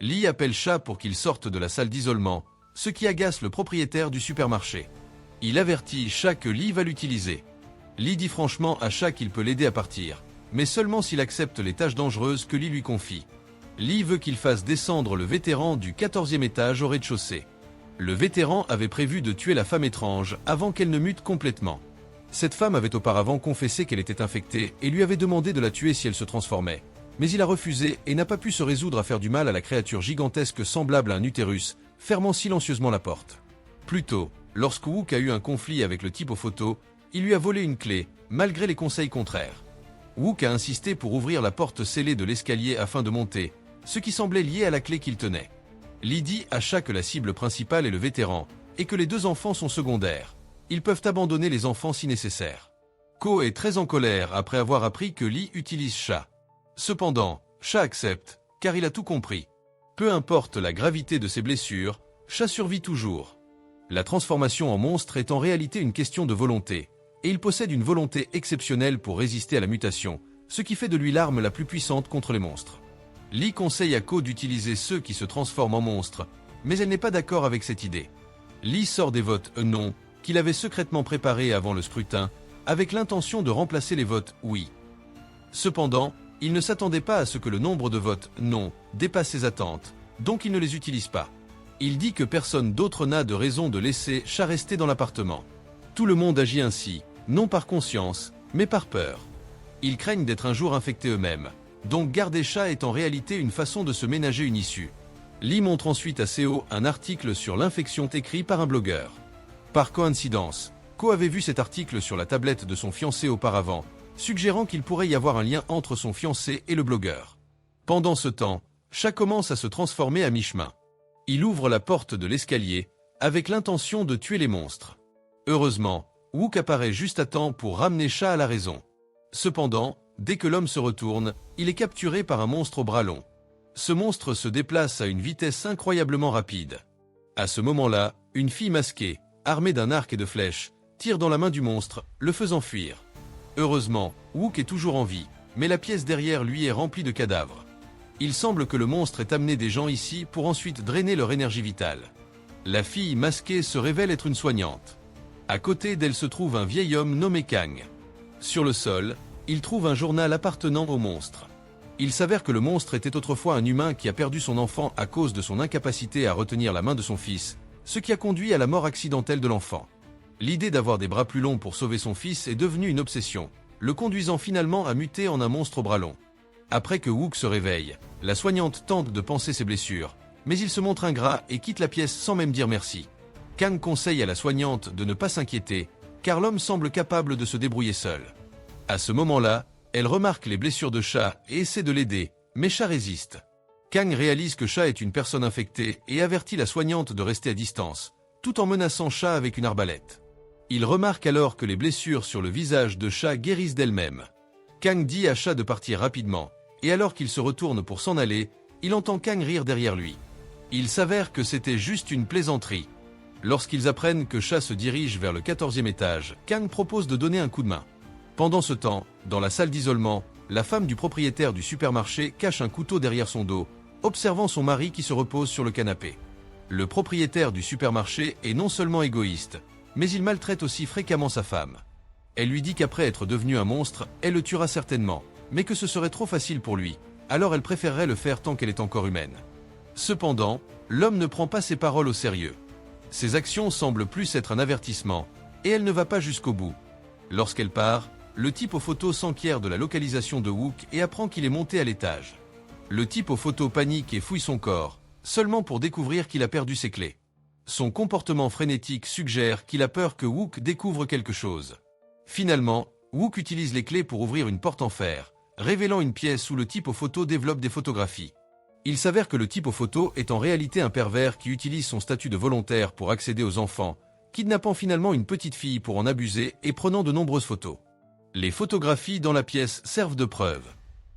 Lee appelle Cha pour qu'il sorte de la salle d'isolement, ce qui agace le propriétaire du supermarché. Il avertit Cha que Lee va l'utiliser. Lee dit franchement à Cha qu'il peut l'aider à partir, mais seulement s'il accepte les tâches dangereuses que Lee lui confie. Lee veut qu'il fasse descendre le vétéran du 14e étage au rez-de-chaussée. Le vétéran avait prévu de tuer la femme étrange avant qu'elle ne mute complètement. Cette femme avait auparavant confessé qu'elle était infectée et lui avait demandé de la tuer si elle se transformait. Mais il a refusé et n'a pas pu se résoudre à faire du mal à la créature gigantesque semblable à un utérus, fermant silencieusement la porte. Plus tôt, lorsque Wook a eu un conflit avec le type aux photos, il lui a volé une clé, malgré les conseils contraires. Wook a insisté pour ouvrir la porte scellée de l'escalier afin de monter, ce qui semblait lié à la clé qu'il tenait. Lee dit à Cha que la cible principale est le vétéran, et que les deux enfants sont secondaires. Ils peuvent abandonner les enfants si nécessaire. Ko est très en colère après avoir appris que Lee utilise Cha. Cependant, Cha accepte, car il a tout compris. Peu importe la gravité de ses blessures, Cha survit toujours. La transformation en monstre est en réalité une question de volonté, et il possède une volonté exceptionnelle pour résister à la mutation, ce qui fait de lui l'arme la plus puissante contre les monstres. Lee conseille à Ko d'utiliser ceux qui se transforment en monstres, mais elle n'est pas d'accord avec cette idée. Lee sort des votes non qu'il avait secrètement préparés avant le scrutin, avec l'intention de remplacer les votes oui. Cependant, il ne s'attendait pas à ce que le nombre de votes non dépasse ses attentes, donc il ne les utilise pas. Il dit que personne d'autre n'a de raison de laisser Cha rester dans l'appartement. Tout le monde agit ainsi, non par conscience, mais par peur. Ils craignent d'être un jour infectés eux-mêmes. Donc garder Cha est en réalité une façon de se ménager une issue. Lee montre ensuite à Seo un article sur l'infection écrit par un blogueur. Par coïncidence, Ko avait vu cet article sur la tablette de son fiancé auparavant, suggérant qu'il pourrait y avoir un lien entre son fiancé et le blogueur. Pendant ce temps, Cha commence à se transformer à mi-chemin. Il ouvre la porte de l'escalier, avec l'intention de tuer les monstres. Heureusement, Wook apparaît juste à temps pour ramener Cha à la raison. Cependant, dès que l'homme se retourne, il est capturé par un monstre au bras long. Ce monstre se déplace à une vitesse incroyablement rapide. À ce moment-là, une fille masquée, armée d'un arc et de flèches, tire dans la main du monstre, le faisant fuir. Heureusement, Wook est toujours en vie, mais la pièce derrière lui est remplie de cadavres. Il semble que le monstre ait amené des gens ici pour ensuite drainer leur énergie vitale. La fille masquée se révèle être une soignante. À côté d'elle se trouve un vieil homme nommé Kang. Sur le sol, il trouve un journal appartenant au monstre. Il s'avère que le monstre était autrefois un humain qui a perdu son enfant à cause de son incapacité à retenir la main de son fils, ce qui a conduit à la mort accidentelle de l'enfant. L'idée d'avoir des bras plus longs pour sauver son fils est devenue une obsession, le conduisant finalement à muter en un monstre aux bras longs. Après que Wook se réveille, la soignante tente de panser ses blessures, mais il se montre ingrat et quitte la pièce sans même dire merci. Kang conseille à la soignante de ne pas s'inquiéter, car l'homme semble capable de se débrouiller seul. À ce moment-là, elle remarque les blessures de Cha et essaie de l'aider, mais Cha résiste. Kang réalise que Cha est une personne infectée et avertit la soignante de rester à distance, tout en menaçant Cha avec une arbalète. Il remarque alors que les blessures sur le visage de Cha guérissent d'elles-mêmes. Kang dit à Cha de partir rapidement, et alors qu'il se retourne pour s'en aller, il entend Kang rire derrière lui. Il s'avère que c'était juste une plaisanterie. Lorsqu'ils apprennent que Cha se dirige vers le 14e étage, Kang propose de donner un coup de main. Pendant ce temps, dans la salle d'isolement, la femme du propriétaire du supermarché cache un couteau derrière son dos, observant son mari qui se repose sur le canapé. Le propriétaire du supermarché est non seulement égoïste, mais il maltraite aussi fréquemment sa femme. Elle lui dit qu'après être devenu un monstre, elle le tuera certainement, mais que ce serait trop facile pour lui, alors elle préférerait le faire tant qu'elle est encore humaine. Cependant, l'homme ne prend pas ses paroles au sérieux. Ses actions semblent plus être un avertissement, et elle ne va pas jusqu'au bout. Lorsqu'elle part, le type aux photos s'enquiert de la localisation de Wook et apprend qu'il est monté à l'étage. Le type aux photos panique et fouille son corps, seulement pour découvrir qu'il a perdu ses clés. Son comportement frénétique suggère qu'il a peur que Wook découvre quelque chose. Finalement, Wook utilise les clés pour ouvrir une porte en fer, révélant une pièce où le type aux photos développe des photographies. Il s'avère que le type aux photos est en réalité un pervers qui utilise son statut de volontaire pour accéder aux enfants, kidnappant finalement une petite fille pour en abuser et prenant de nombreuses photos. Les photographies dans la pièce servent de preuve.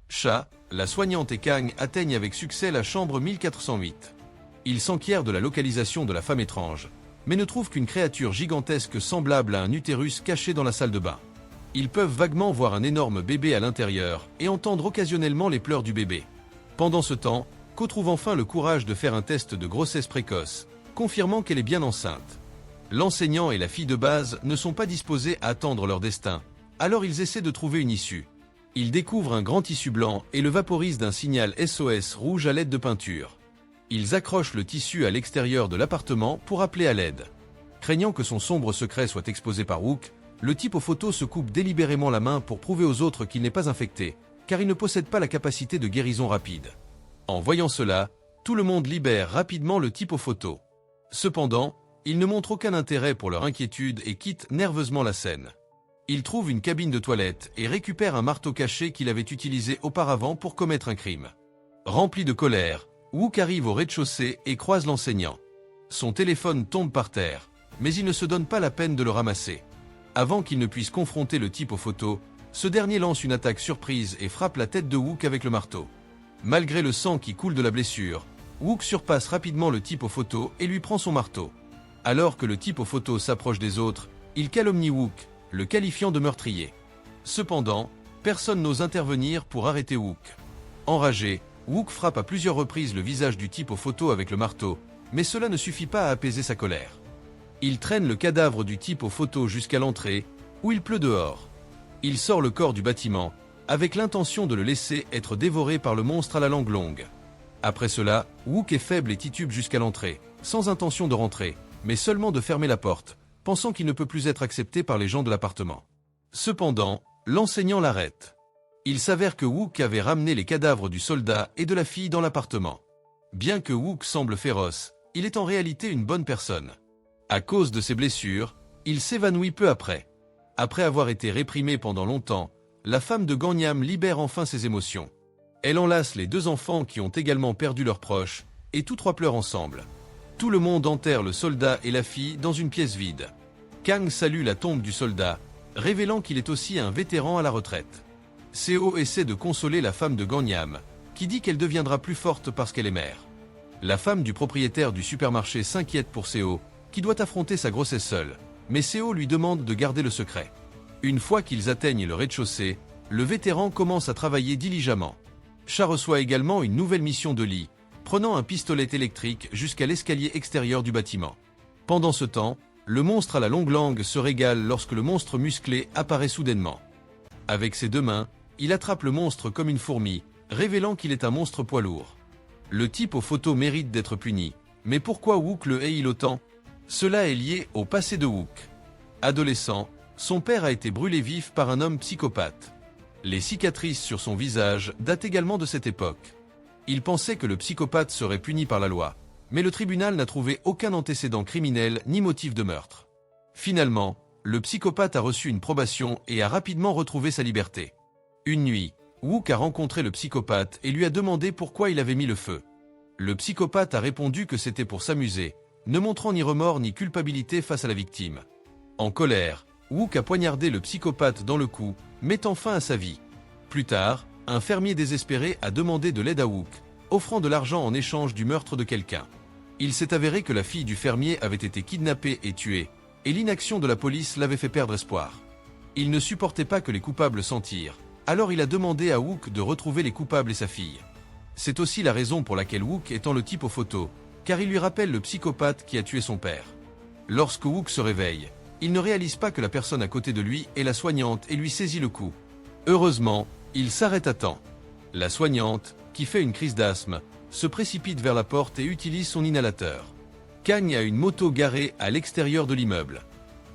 Cha, la soignante et Kang atteignent avec succès la chambre 1408. Ils s'enquièrent de la localisation de la femme étrange, mais ne trouvent qu'une créature gigantesque semblable à un utérus caché dans la salle de bain. Ils peuvent vaguement voir un énorme bébé à l'intérieur et entendre occasionnellement les pleurs du bébé. Pendant ce temps, Ko trouve enfin le courage de faire un test de grossesse précoce, confirmant qu'elle est bien enceinte. L'enseignant et la fille de base ne sont pas disposés à attendre leur destin, alors ils essaient de trouver une issue. Ils découvrent un grand tissu blanc et le vaporisent d'un signal SOS rouge à l'aide de peinture. Ils accrochent le tissu à l'extérieur de l'appartement pour appeler à l'aide. Craignant que son sombre secret soit exposé par Wook, le type aux photos se coupe délibérément la main pour prouver aux autres qu'il n'est pas infecté, car il ne possède pas la capacité de guérison rapide. En voyant cela, tout le monde libère rapidement le type aux photos. Cependant, il ne montre aucun intérêt pour leur inquiétude et quitte nerveusement la scène. Il trouve une cabine de toilette et récupère un marteau caché qu'il avait utilisé auparavant pour commettre un crime. Rempli de colère, Wook arrive au rez-de-chaussée et croise l'enseignant. Son téléphone tombe par terre, mais il ne se donne pas la peine de le ramasser. Avant qu'il ne puisse confronter le type aux photos, ce dernier lance une attaque surprise et frappe la tête de Wook avec le marteau. Malgré le sang qui coule de la blessure, Wook surpasse rapidement le type aux photos et lui prend son marteau. Alors que le type aux photos s'approche des autres, il calomnie Wook, le qualifiant de meurtrier. Cependant, personne n'ose intervenir pour arrêter Wook. Enragé, Wook frappe à plusieurs reprises le visage du type aux photos avec le marteau, mais cela ne suffit pas à apaiser sa colère. Il traîne le cadavre du type aux photos jusqu'à l'entrée, où il pleut dehors. Il sort le corps du bâtiment, avec l'intention de le laisser être dévoré par le monstre à la langue longue. Après cela, Wook est faible et titube jusqu'à l'entrée, sans intention de rentrer, mais seulement de fermer la porte, pensant qu'il ne peut plus être accepté par les gens de l'appartement. Cependant, l'enseignant l'arrête. Il s'avère que Wook avait ramené les cadavres du soldat et de la fille dans l'appartement. Bien que Wook semble féroce, il est en réalité une bonne personne. À cause de ses blessures, il s'évanouit peu après. Après avoir été réprimé pendant longtemps, la femme de Gangnam libère enfin ses émotions. Elle enlace les deux enfants qui ont également perdu leurs proches, et tous trois pleurent ensemble. Tout le monde enterre le soldat et la fille dans une pièce vide. Kang salue la tombe du soldat, révélant qu'il est aussi un vétéran à la retraite. Seo essaie de consoler la femme de Gangnam, qui dit qu'elle deviendra plus forte parce qu'elle est mère. La femme du propriétaire du supermarché s'inquiète pour Seo, qui doit affronter sa grossesse seule, mais Seo lui demande de garder le secret. Une fois qu'ils atteignent le rez-de-chaussée, le vétéran commence à travailler diligemment. Cha reçoit également une nouvelle mission de Lee, prenant un pistolet électrique jusqu'à l'escalier extérieur du bâtiment. Pendant ce temps, le monstre à la longue langue se régale lorsque le monstre musclé apparaît soudainement. Avec ses deux mains, il attrape le monstre comme une fourmi, révélant qu'il est un monstre poids lourd. Le type aux photos mérite d'être puni, mais pourquoi Wook le hait-il autant ? Cela est lié au passé de Wook. Adolescent, son père a été brûlé vif par un homme psychopathe. Les cicatrices sur son visage datent également de cette époque. Il pensait que le psychopathe serait puni par la loi, mais le tribunal n'a trouvé aucun antécédent criminel ni motif de meurtre. Finalement, le psychopathe a reçu une probation et a rapidement retrouvé sa liberté. Une nuit, Wook a rencontré le psychopathe et lui a demandé pourquoi il avait mis le feu. Le psychopathe a répondu que c'était pour s'amuser, ne montrant ni remords ni culpabilité face à la victime. En colère, Wook a poignardé le psychopathe dans le cou, mettant fin à sa vie. Plus tard, un fermier désespéré a demandé de l'aide à Wook, offrant de l'argent en échange du meurtre de quelqu'un. Il s'est avéré que la fille du fermier avait été kidnappée et tuée, et l'inaction de la police l'avait fait perdre espoir. Il ne supportait pas que les coupables s'en tirent, alors il a demandé à Wook de retrouver les coupables et sa fille. C'est aussi la raison pour laquelle Wook étend le type aux photos, car il lui rappelle le psychopathe qui a tué son père. Lorsque Wook se réveille, il ne réalise pas que la personne à côté de lui est la soignante et lui saisit le cou. Heureusement, il s'arrête à temps. La soignante, qui fait une crise d'asthme, se précipite vers la porte et utilise son inhalateur. Kang a une moto garée à l'extérieur de l'immeuble.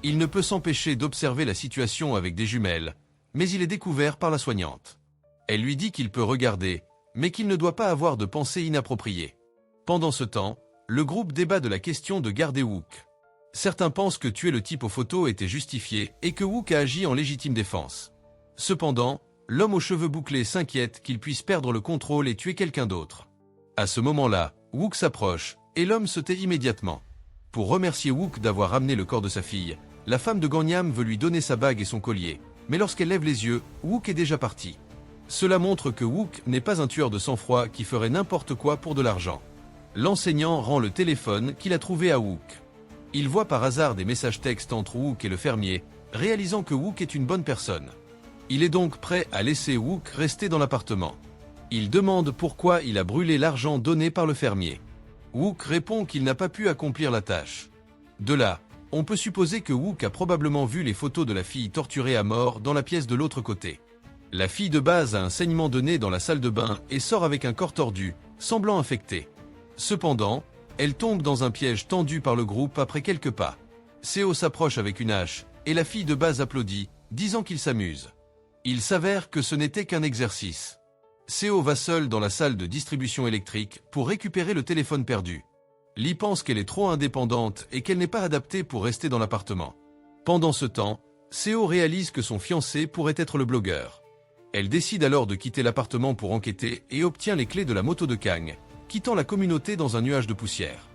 Il ne peut s'empêcher d'observer la situation avec des jumelles, mais il est découvert par la soignante. Elle lui dit qu'il peut regarder, mais qu'il ne doit pas avoir de pensées inappropriées. Pendant ce temps, le groupe débat de la question de garder Wook. Certains pensent que tuer le type aux photos était justifié et que Wook a agi en légitime défense. Cependant, l'homme aux cheveux bouclés s'inquiète qu'il puisse perdre le contrôle et tuer quelqu'un d'autre. À ce moment-là, Wook s'approche, et l'homme se tait immédiatement. Pour remercier Wook d'avoir ramené le corps de sa fille, la femme de Gangnam veut lui donner sa bague et son collier, mais lorsqu'elle lève les yeux, Wook est déjà parti. Cela montre que Wook n'est pas un tueur de sang-froid qui ferait n'importe quoi pour de l'argent. L'enseignant rend le téléphone qu'il a trouvé à Wook. Il voit par hasard des messages textes entre Wook et le fermier, réalisant que Wook est une bonne personne. Il est donc prêt à laisser Wook rester dans l'appartement. Il demande pourquoi il a brûlé l'argent donné par le fermier. Wook répond qu'il n'a pas pu accomplir la tâche. De là, on peut supposer que Wook a probablement vu les photos de la fille torturée à mort dans la pièce de l'autre côté. La fille de base a un saignement de nez dans la salle de bain et sort avec un corps tordu, semblant infecté. Cependant, elle tombe dans un piège tendu par le groupe après quelques pas. Seo s'approche avec une hache, et la fille de base applaudit, disant qu'il s'amuse. Il s'avère que ce n'était qu'un exercice. Seo va seule dans la salle de distribution électrique pour récupérer le téléphone perdu. Lee pense qu'elle est trop indépendante et qu'elle n'est pas adaptée pour rester dans l'appartement. Pendant ce temps, Seo réalise que son fiancé pourrait être le blogueur. Elle décide alors de quitter l'appartement pour enquêter et obtient les clés de la moto de Kang, quittant la communauté dans un nuage de poussière.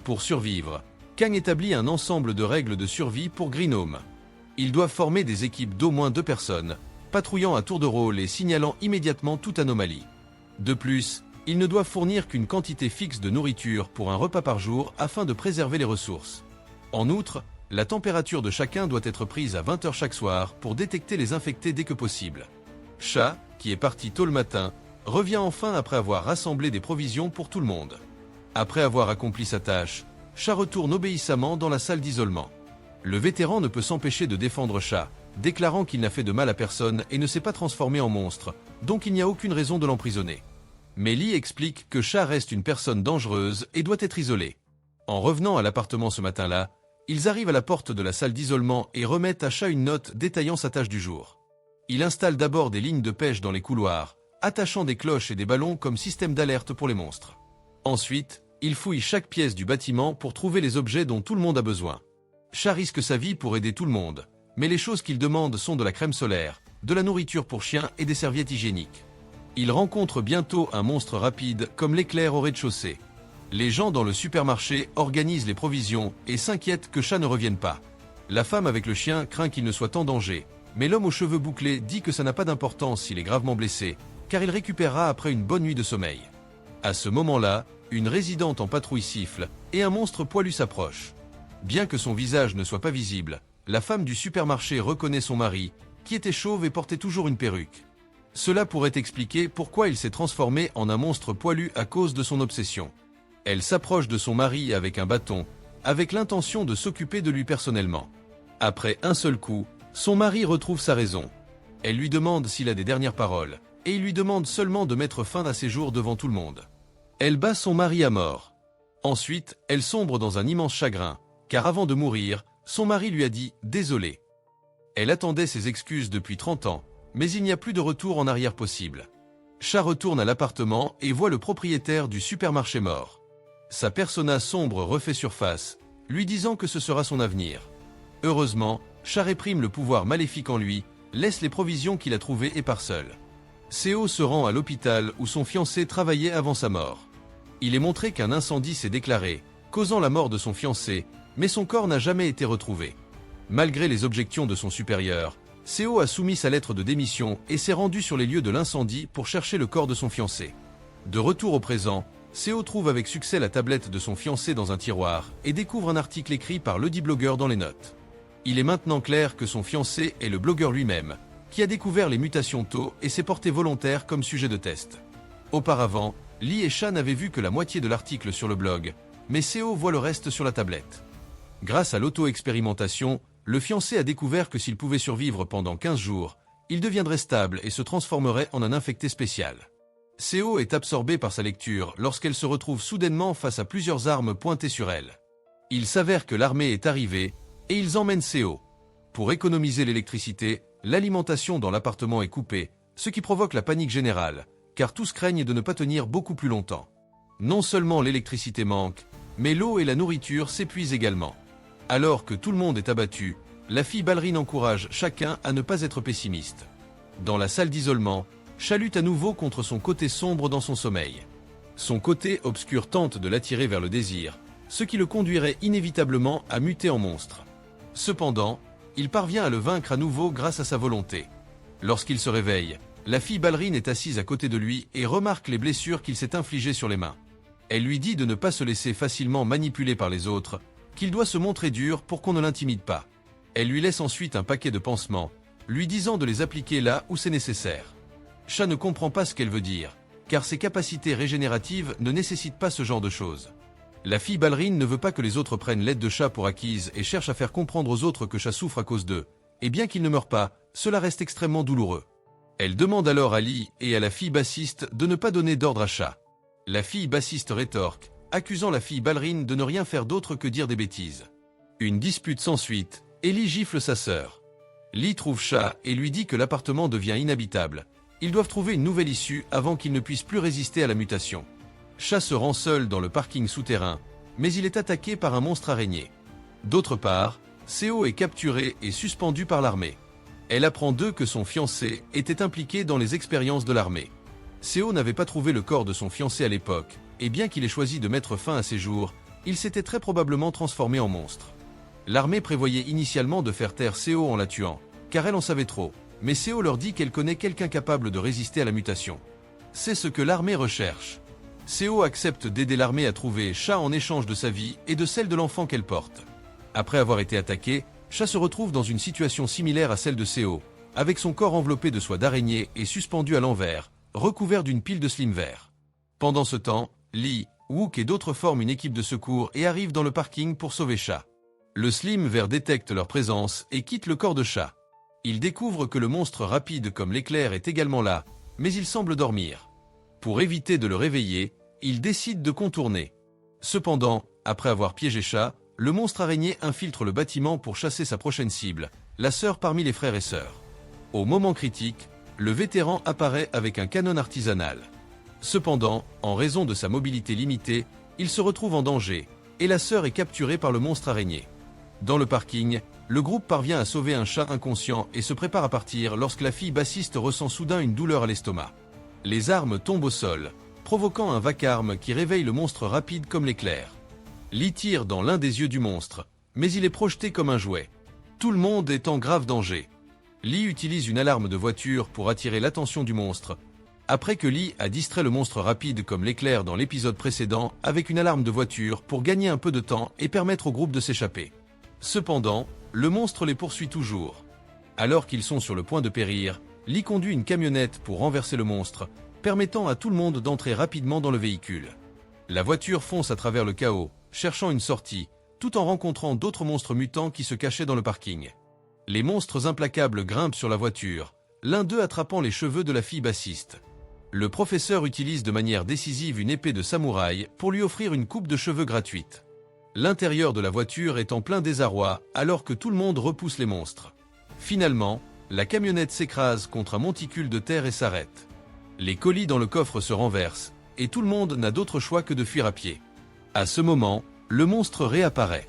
Pour survivre, Kang établit un ensemble de règles de survie pour Green. Ils doivent former des équipes d'au moins 2 personnes, patrouillant à tour de rôle et signalant immédiatement toute anomalie. De plus, ils ne doivent fournir qu'une quantité fixe de nourriture pour un repas par jour afin de préserver les ressources. En outre, la température de chacun doit être prise à 20 h chaque soir pour détecter les infectés dès que possible. Cha, qui est parti tôt le matin, revient enfin après avoir rassemblé des provisions pour tout le monde. Après avoir accompli sa tâche, Cha retourne obéissamment dans la salle d'isolement. Le vétéran ne peut s'empêcher de défendre Cha, déclarant qu'il n'a fait de mal à personne et ne s'est pas transformé en monstre, donc il n'y a aucune raison de l'emprisonner. Mais Lee explique que Cha reste une personne dangereuse et doit être isolée. En revenant à l'appartement ce matin-là, ils arrivent à la porte de la salle d'isolement et remettent à Cha une note détaillant sa tâche du jour. Il installe d'abord des lignes de pêche dans les couloirs, attachant des cloches et des ballons comme système d'alerte pour les monstres. Ensuite, il fouille chaque pièce du bâtiment pour trouver les objets dont tout le monde a besoin. Cha risque sa vie pour aider tout le monde, mais les choses qu'il demande sont de la crème solaire, de la nourriture pour chiens et des serviettes hygiéniques. Il rencontre bientôt un monstre rapide comme l'éclair au rez-de-chaussée. Les gens dans le supermarché organisent les provisions et s'inquiètent que Cha ne revienne pas. La femme avec le chien craint qu'il ne soit en danger, mais l'homme aux cheveux bouclés dit que ça n'a pas d'importance s'il est gravement blessé, car il récupérera après une bonne nuit de sommeil. À ce moment-là, une résidente en patrouille siffle et un monstre poilu s'approche. Bien que son visage ne soit pas visible, la femme du supermarché reconnaît son mari, qui était chauve et portait toujours une perruque. Cela pourrait expliquer pourquoi il s'est transformé en un monstre poilu à cause de son obsession. Elle s'approche de son mari avec un bâton, avec l'intention de s'occuper de lui personnellement. Après un seul coup, son mari retrouve sa raison. Elle lui demande s'il a des dernières paroles, et il lui demande seulement de mettre fin à ses jours devant tout le monde. Elle bat son mari à mort. Ensuite, elle sombre dans un immense chagrin, car avant de mourir, son mari lui a dit « désolé ». Elle attendait ses excuses depuis 30 ans, mais il n'y a plus de retour en arrière possible. Cha retourne à l'appartement et voit le propriétaire du supermarché mort. Sa persona sombre refait surface, lui disant que ce sera son avenir. Heureusement, Cha réprime le pouvoir maléfique en lui, laisse les provisions qu'il a trouvées et part seul. Seo se rend à l'hôpital où son fiancé travaillait avant sa mort. Il est montré qu'un incendie s'est déclaré, causant la mort de son fiancé, mais son corps n'a jamais été retrouvé. Malgré les objections de son supérieur, Seo a soumis sa lettre de démission et s'est rendu sur les lieux de l'incendie pour chercher le corps de son fiancé. De retour au présent, Seo trouve avec succès la tablette de son fiancé dans un tiroir et découvre un article écrit par ledit blogueur dans les notes. Il est maintenant clair que son fiancé est le blogueur lui-même, qui a découvert les mutations tôt et s'est porté volontaire comme sujet de test. Auparavant, Lee et Cha n'avaient vu que la moitié de l'article sur le blog, mais Seo voit le reste sur la tablette. Grâce à l'auto-expérimentation, le fiancé a découvert que s'il pouvait survivre pendant 15 jours, il deviendrait stable et se transformerait en un infecté spécial. Seo est absorbée par sa lecture lorsqu'elle se retrouve soudainement face à plusieurs armes pointées sur elle. Il s'avère que l'armée est arrivée et ils emmènent Seo. Pour économiser l'électricité, l'alimentation dans l'appartement est coupée, ce qui provoque la panique générale, car tous craignent de ne pas tenir beaucoup plus longtemps. Non seulement l'électricité manque, mais l'eau et la nourriture s'épuisent également. Alors que tout le monde est abattu, la fille ballerine encourage chacun à ne pas être pessimiste. Dans la salle d'isolement, Cha lutte à nouveau contre son côté sombre dans son sommeil. Son côté obscur tente de l'attirer vers le désir, ce qui le conduirait inévitablement à muter en monstre. Cependant, il parvient à le vaincre à nouveau grâce à sa volonté. Lorsqu'il se réveille, la fille ballerine est assise à côté de lui et remarque les blessures qu'il s'est infligées sur les mains. Elle lui dit de ne pas se laisser facilement manipuler par les autres, qu'il doit se montrer dur pour qu'on ne l'intimide pas. Elle lui laisse ensuite un paquet de pansements, lui disant de les appliquer là où c'est nécessaire. Cha ne comprend pas ce qu'elle veut dire, car ses capacités régénératives ne nécessitent pas ce genre de choses. La fille ballerine ne veut pas que les autres prennent l'aide de Cha pour acquise et cherche à faire comprendre aux autres que Cha souffre à cause d'eux, et bien qu'il ne meure pas, cela reste extrêmement douloureux. Elle demande alors à Lee et à la fille bassiste de ne pas donner d'ordre à Cha. La fille bassiste rétorque accusant la fille ballerine de ne rien faire d'autre que dire des bêtises. Une dispute s'ensuit, et Lee gifle sa sœur. Lee trouve Cha et lui dit que l'appartement devient inhabitable. Ils doivent trouver une nouvelle issue avant qu'ils ne puissent plus résister à la mutation. Cha se rend seul dans le parking souterrain, mais il est attaqué par un monstre araignée. D'autre part, Seo est capturée et suspendue par l'armée. Elle apprend d'eux que son fiancé était impliqué dans les expériences de l'armée. Seo n'avait pas trouvé le corps de son fiancé à l'époque, et bien qu'il ait choisi de mettre fin à ses jours, il s'était très probablement transformé en monstre. L'armée prévoyait initialement de faire taire Seo en la tuant, car elle en savait trop, mais Seo leur dit qu'elle connaît quelqu'un capable de résister à la mutation. C'est ce que l'armée recherche. Seo accepte d'aider l'armée à trouver Cha en échange de sa vie et de celle de l'enfant qu'elle porte. Après avoir été attaqué, Cha se retrouve dans une situation similaire à celle de Seo, avec son corps enveloppé de soie d'araignée et suspendu à l'envers, recouvert d'une pile de slim verts. Pendant ce temps, Lee, Wook et d'autres forment une équipe de secours et arrivent dans le parking pour sauver Cha. Le slim vert détecte leur présence et quitte le corps de Cha. Il découvre que le monstre rapide comme l'éclair est également là, mais il semble dormir. Pour éviter de le réveiller, il décide de contourner. Cependant, après avoir piégé Cha, le monstre araignée infiltre le bâtiment pour chasser sa prochaine cible, la sœur parmi les frères et sœurs. Au moment critique, le vétéran apparaît avec un canon artisanal. Cependant, en raison de sa mobilité limitée, il se retrouve en danger, et la sœur est capturée par le monstre araignée. Dans le parking, le groupe parvient à sauver un Cha inconscient et se prépare à partir lorsque la fille bassiste ressent soudain une douleur à l'estomac. Les armes tombent au sol, provoquant un vacarme qui réveille le monstre rapide comme l'éclair. Lee tire dans l'un des yeux du monstre, mais il est projeté comme un jouet. Tout le monde est en grave danger. Lee utilise une alarme de voiture pour attirer l'attention du monstre, après que Lee a distrait le monstre rapide comme l'éclair dans l'épisode précédent avec une alarme de voiture pour gagner un peu de temps et permettre au groupe de s'échapper. Cependant, le monstre les poursuit toujours. Alors qu'ils sont sur le point de périr, Lee conduit une camionnette pour renverser le monstre, permettant à tout le monde d'entrer rapidement dans le véhicule. La voiture fonce à travers le chaos, cherchant une sortie, tout en rencontrant d'autres monstres mutants qui se cachaient dans le parking. Les monstres implacables grimpent sur la voiture, l'un d'eux attrapant les cheveux de la fille bassiste. Le professeur utilise de manière décisive une épée de samouraï pour lui offrir une coupe de cheveux gratuite. L'intérieur de la voiture est en plein désarroi alors que tout le monde repousse les monstres. Finalement, la camionnette s'écrase contre un monticule de terre et s'arrête. Les colis dans le coffre se renversent, et tout le monde n'a d'autre choix que de fuir à pied. À ce moment, le monstre réapparaît.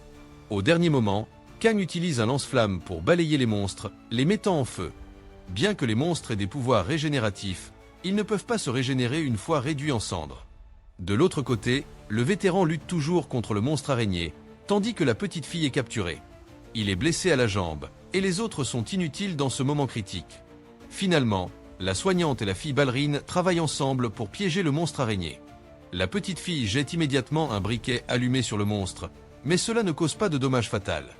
Au dernier moment, Kang utilise un lance-flamme pour balayer les monstres, les mettant en feu. Bien que les monstres aient des pouvoirs régénératifs, ils ne peuvent pas se régénérer une fois réduits en cendres. De l'autre côté, le vétéran lutte toujours contre le monstre araignée, tandis que la petite fille est capturée. Il est blessé à la jambe, et les autres sont inutiles dans ce moment critique. Finalement, la soignante et la fille ballerine travaillent ensemble pour piéger le monstre araignée. La petite fille jette immédiatement un briquet allumé sur le monstre, mais cela ne cause pas de dommages fatals.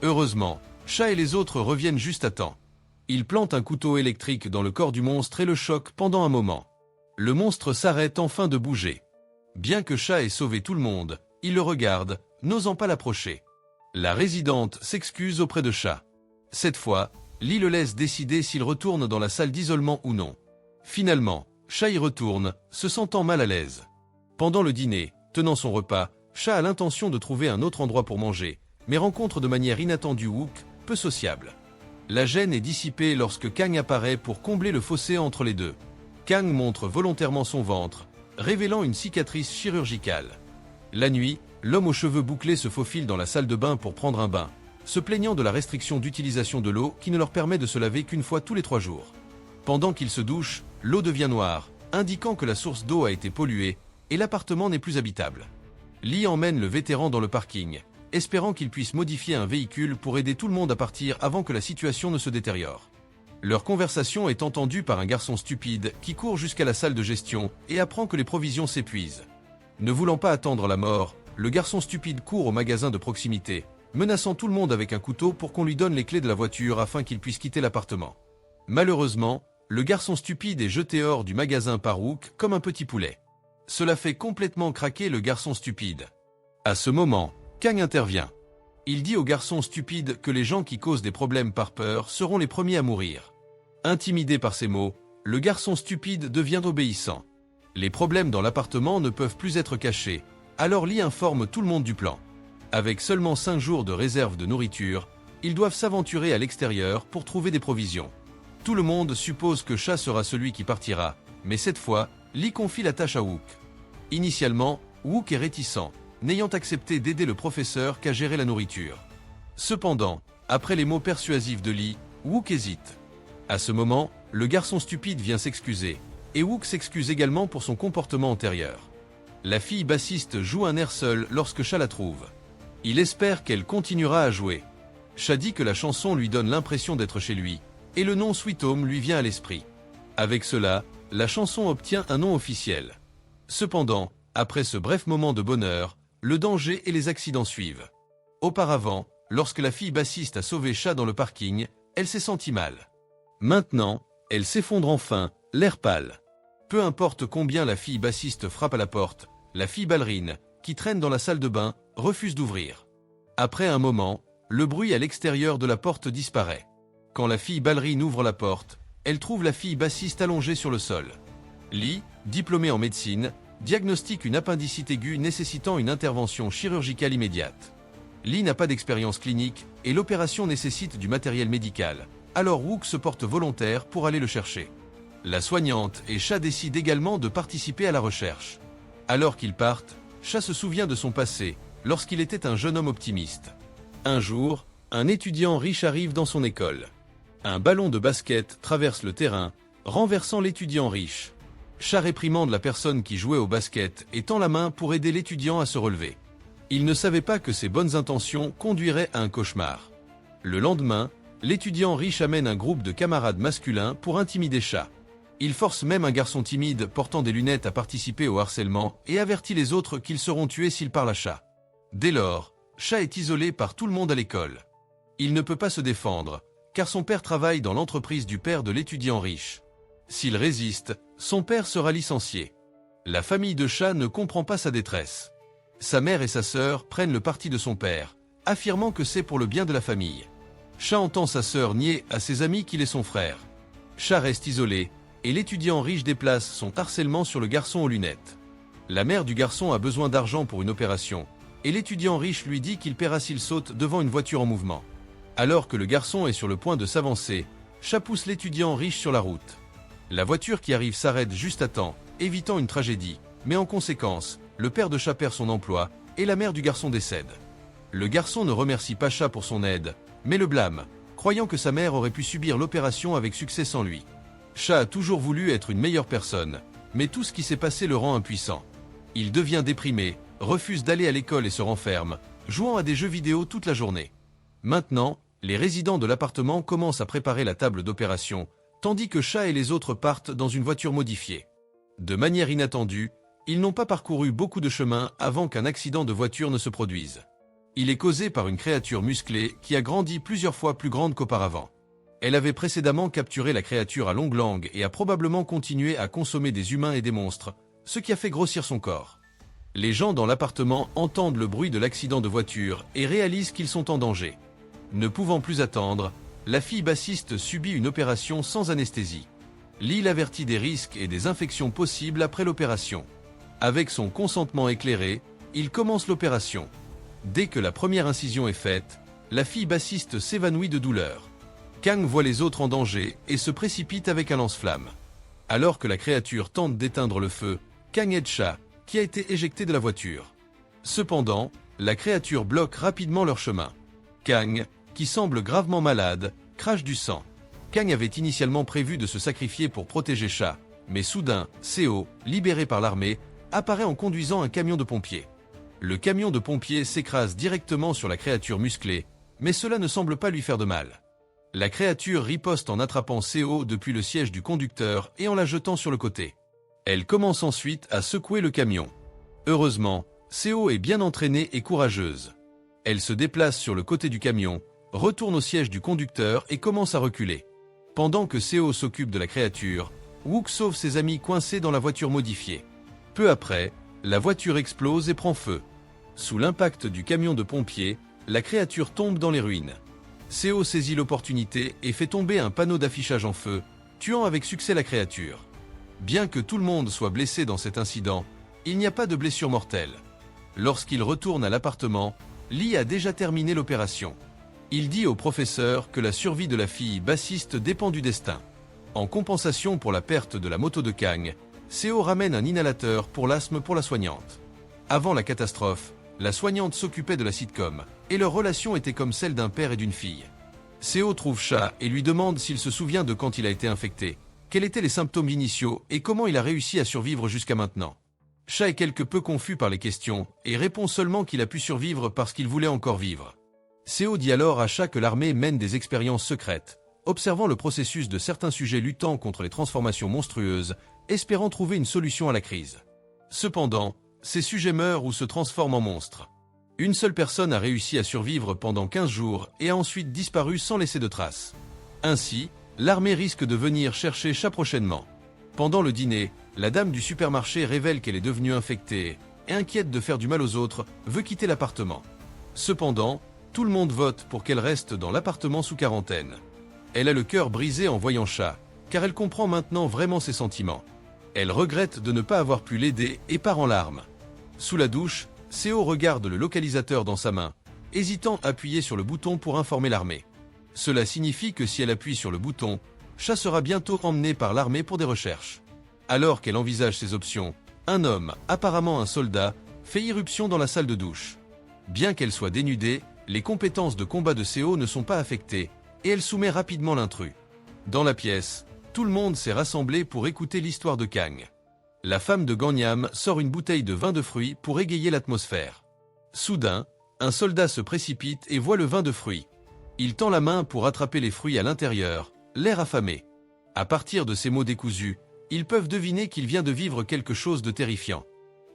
Heureusement, Cha et les autres reviennent juste à temps. Ils plantent un couteau électrique dans le corps du monstre et le choquent pendant un moment. Le monstre s'arrête enfin de bouger. Bien que Cha ait sauvé tout le monde, il le regarde, n'osant pas l'approcher. La résidente s'excuse auprès de Cha. Cette fois, Lee le laisse décider s'il retourne dans la salle d'isolement ou non. Finalement, Cha y retourne, se sentant mal à l'aise. Pendant le dîner, tenant son repas, Cha a l'intention de trouver un autre endroit pour manger, mais rencontre de manière inattendue Wook, peu sociable. La gêne est dissipée lorsque Kang apparaît pour combler le fossé entre les deux. Kang montre volontairement son ventre, révélant une cicatrice chirurgicale. La nuit, l'homme aux cheveux bouclés se faufile dans la salle de bain pour prendre un bain, se plaignant de la restriction d'utilisation de l'eau qui ne leur permet de se laver qu'une fois tous les 3 jours. Pendant qu'il se douche, l'eau devient noire, indiquant que la source d'eau a été polluée, et l'appartement n'est plus habitable. Lee emmène le vétéran dans le parking, espérant qu'il puisse modifier un véhicule pour aider tout le monde à partir avant que la situation ne se détériore. Leur conversation est entendue par un garçon stupide qui court jusqu'à la salle de gestion et apprend que les provisions s'épuisent. Ne voulant pas attendre la mort, le garçon stupide court au magasin de proximité, menaçant tout le monde avec un couteau pour qu'on lui donne les clés de la voiture afin qu'il puisse quitter l'appartement. Malheureusement, le garçon stupide est jeté hors du magasin par Wook comme un petit poulet. Cela fait complètement craquer le garçon stupide. À ce moment, Kang intervient. Il dit au garçon stupide que les gens qui causent des problèmes par peur seront les premiers à mourir. Intimidé par ces mots, le garçon stupide devient obéissant. Les problèmes dans l'appartement ne peuvent plus être cachés, Alors Lee informe tout le monde du plan. Avec seulement 5 jours de réserve de nourriture, ils doivent s'aventurer à l'extérieur pour trouver des provisions. Tout le monde suppose que Cha sera celui qui partira, mais cette fois, Lee confie la tâche à Wook. Initialement, Wook est réticent, n'ayant accepté d'aider le professeur qu'à gérer la nourriture. Cependant, après les mots persuasifs de Lee, Wook hésite. À ce moment, le garçon stupide vient s'excuser, et Wook s'excuse également pour son comportement antérieur. La fille bassiste joue un air seul lorsque Cha la trouve. Il espère qu'elle continuera à jouer. Cha dit que la chanson lui donne l'impression d'être chez lui, et le nom Sweet Home lui vient à l'esprit. Avec cela, la chanson obtient un nom officiel. Cependant, après ce bref moment de bonheur, le danger et les accidents suivent. Auparavant, lorsque la fille bassiste a sauvé Cha dans le parking, elle s'est sentie mal. Maintenant, elle s'effondre enfin, l'air pâle. Peu importe combien la fille bassiste frappe à la porte, la fille ballerine, qui traîne dans la salle de bain, refuse d'ouvrir. Après un moment, le bruit à l'extérieur de la porte disparaît. Quand la fille ballerine ouvre la porte, elle trouve la fille bassiste allongée sur le sol. Lee, diplômé en médecine, diagnostique une appendicite aiguë nécessitant une intervention chirurgicale immédiate. Lee n'a pas d'expérience clinique et l'opération nécessite du matériel médical, alors Wook se porte volontaire pour aller le chercher. La soignante et Cha décident également de participer à la recherche. Alors qu'ils partent, Cha se souvient de son passé, lorsqu'il était un jeune homme optimiste. Un jour, un étudiant riche arrive dans son école. Un ballon de basket traverse le terrain, renversant l'étudiant riche. Cha réprimande la personne qui jouait au basket et tend la main pour aider l'étudiant à se relever. Il ne savait pas que ses bonnes intentions conduiraient à un cauchemar. Le lendemain, l'étudiant riche amène un groupe de camarades masculins pour intimider Cha. Il force même un garçon timide portant des lunettes à participer au harcèlement et avertit les autres qu'ils seront tués s'il parle à Cha. Dès lors, Cha est isolé par tout le monde à l'école. Il ne peut pas se défendre, car son père travaille dans l'entreprise du père de l'étudiant riche. S'il résiste, son père sera licencié. La famille de Cha ne comprend pas sa détresse. Sa mère et sa sœur prennent le parti de son père, affirmant que c'est pour le bien de la famille. Cha entend sa sœur nier à ses amis qu'il est son frère. Cha reste isolé, et l'étudiant riche déplace son harcèlement sur le garçon aux lunettes. La mère du garçon a besoin d'argent pour une opération, et l'étudiant riche lui dit qu'il paiera s'il saute devant une voiture en mouvement. Alors que le garçon est sur le point de s'avancer, Cha pousse l'étudiant riche sur la route. La voiture qui arrive s'arrête juste à temps, évitant une tragédie, mais en conséquence, le père de Cha perd son emploi, et la mère du garçon décède. Le garçon ne remercie pas Cha pour son aide, mais le blâme, croyant que sa mère aurait pu subir l'opération avec succès sans lui. Cha a toujours voulu être une meilleure personne, mais tout ce qui s'est passé le rend impuissant. Il devient déprimé, refuse d'aller à l'école et se renferme, jouant à des jeux vidéo toute la journée. Maintenant, les résidents de l'appartement commencent à préparer la table d'opération, tandis que Cha et les autres partent dans une voiture modifiée. De manière inattendue, ils n'ont pas parcouru beaucoup de chemin avant qu'un accident de voiture ne se produise. Il est causé par une créature musclée qui a grandi plusieurs fois plus grande qu'auparavant. Elle avait précédemment capturé la créature à longue langue et a probablement continué à consommer des humains et des monstres, ce qui a fait grossir son corps. Les gens dans l'appartement entendent le bruit de l'accident de voiture et réalisent qu'ils sont en danger. Ne pouvant plus attendre, la fille bassiste subit une opération sans anesthésie. Lee l'avertit des risques et des infections possibles après l'opération. Avec son consentement éclairé, il commence l'opération. Dès que la première incision est faite, la fille bassiste s'évanouit de douleur. Kang voit les autres en danger et se précipite avec un lance-flamme. Alors que la créature tente d'éteindre le feu, Kang aide Cha, qui a été éjecté de la voiture. Cependant, la créature bloque rapidement leur chemin. Kang, qui semble gravement malade, crache du sang. Kang avait initialement prévu de se sacrifier pour protéger Cha, mais soudain, Seo, libéré par l'armée, apparaît en conduisant un camion de pompiers. Le camion de pompiers s'écrase directement sur la créature musclée, mais cela ne semble pas lui faire de mal. La créature riposte en attrapant Seo depuis le siège du conducteur et en la jetant sur le côté. Elle commence ensuite à secouer le camion. Heureusement, Seo est bien entraînée et courageuse. Elle se déplace sur le côté du camion, retourne au siège du conducteur et commence à reculer. Pendant que Seo s'occupe de la créature, Wook sauve ses amis coincés dans la voiture modifiée. Peu après, la voiture explose et prend feu. Sous l'impact du camion de pompiers, la créature tombe dans les ruines. Seo saisit l'opportunité et fait tomber un panneau d'affichage en feu, tuant avec succès la créature. Bien que tout le monde soit blessé dans cet incident, il n'y a pas de blessure mortelle. Lorsqu'il retourne à l'appartement, Lee a déjà terminé l'opération. Il dit au professeur que la survie de la fille bassiste dépend du destin. En compensation pour la perte de la moto de Kang, Seo ramène un inhalateur pour l'asthme pour la soignante. Avant la catastrophe, la soignante s'occupait de la sitcom, et leur relation était comme celle d'un père et d'une fille. Seo trouve Cha et lui demande s'il se souvient de quand il a été infecté, quels étaient les symptômes initiaux et comment il a réussi à survivre jusqu'à maintenant. Cha est quelque peu confus par les questions et répond seulement qu'il a pu survivre parce qu'il voulait encore vivre. Seo dit alors à Cha que l'armée mène des expériences secrètes, observant le processus de certains sujets luttant contre les transformations monstrueuses, espérant trouver une solution à la crise. Cependant, ces sujets meurent ou se transforment en monstres. Une seule personne a réussi à survivre pendant 15 jours et a ensuite disparu sans laisser de traces. Ainsi, l'armée risque de venir chercher Cha prochainement. Pendant le dîner, la dame du supermarché révèle qu'elle est devenue infectée et, inquiète de faire du mal aux autres, veut quitter l'appartement. Cependant, tout le monde vote pour qu'elle reste dans l'appartement sous quarantaine. Elle a le cœur brisé en voyant Cha, car elle comprend maintenant vraiment ses sentiments. Elle regrette de ne pas avoir pu l'aider et part en larmes. Sous la douche, Seo regarde le localisateur dans sa main, hésitant à appuyer sur le bouton pour informer l'armée. Cela signifie que si elle appuie sur le bouton, Cha sera bientôt emmenée par l'armée pour des recherches. Alors qu'elle envisage ses options, un homme, apparemment un soldat, fait irruption dans la salle de douche. Bien qu'elle soit dénudée, les compétences de combat de Seo ne sont pas affectées, et elle soumet rapidement l'intrus. Dans la pièce, tout le monde s'est rassemblé pour écouter l'histoire de Kang. La femme de Gangnam sort une bouteille de vin de fruits pour égayer l'atmosphère. Soudain, un soldat se précipite et voit le vin de fruits. Il tend la main pour attraper les fruits à l'intérieur, l'air affamé. À partir de ces mots décousus, ils peuvent deviner qu'il vient de vivre quelque chose de terrifiant.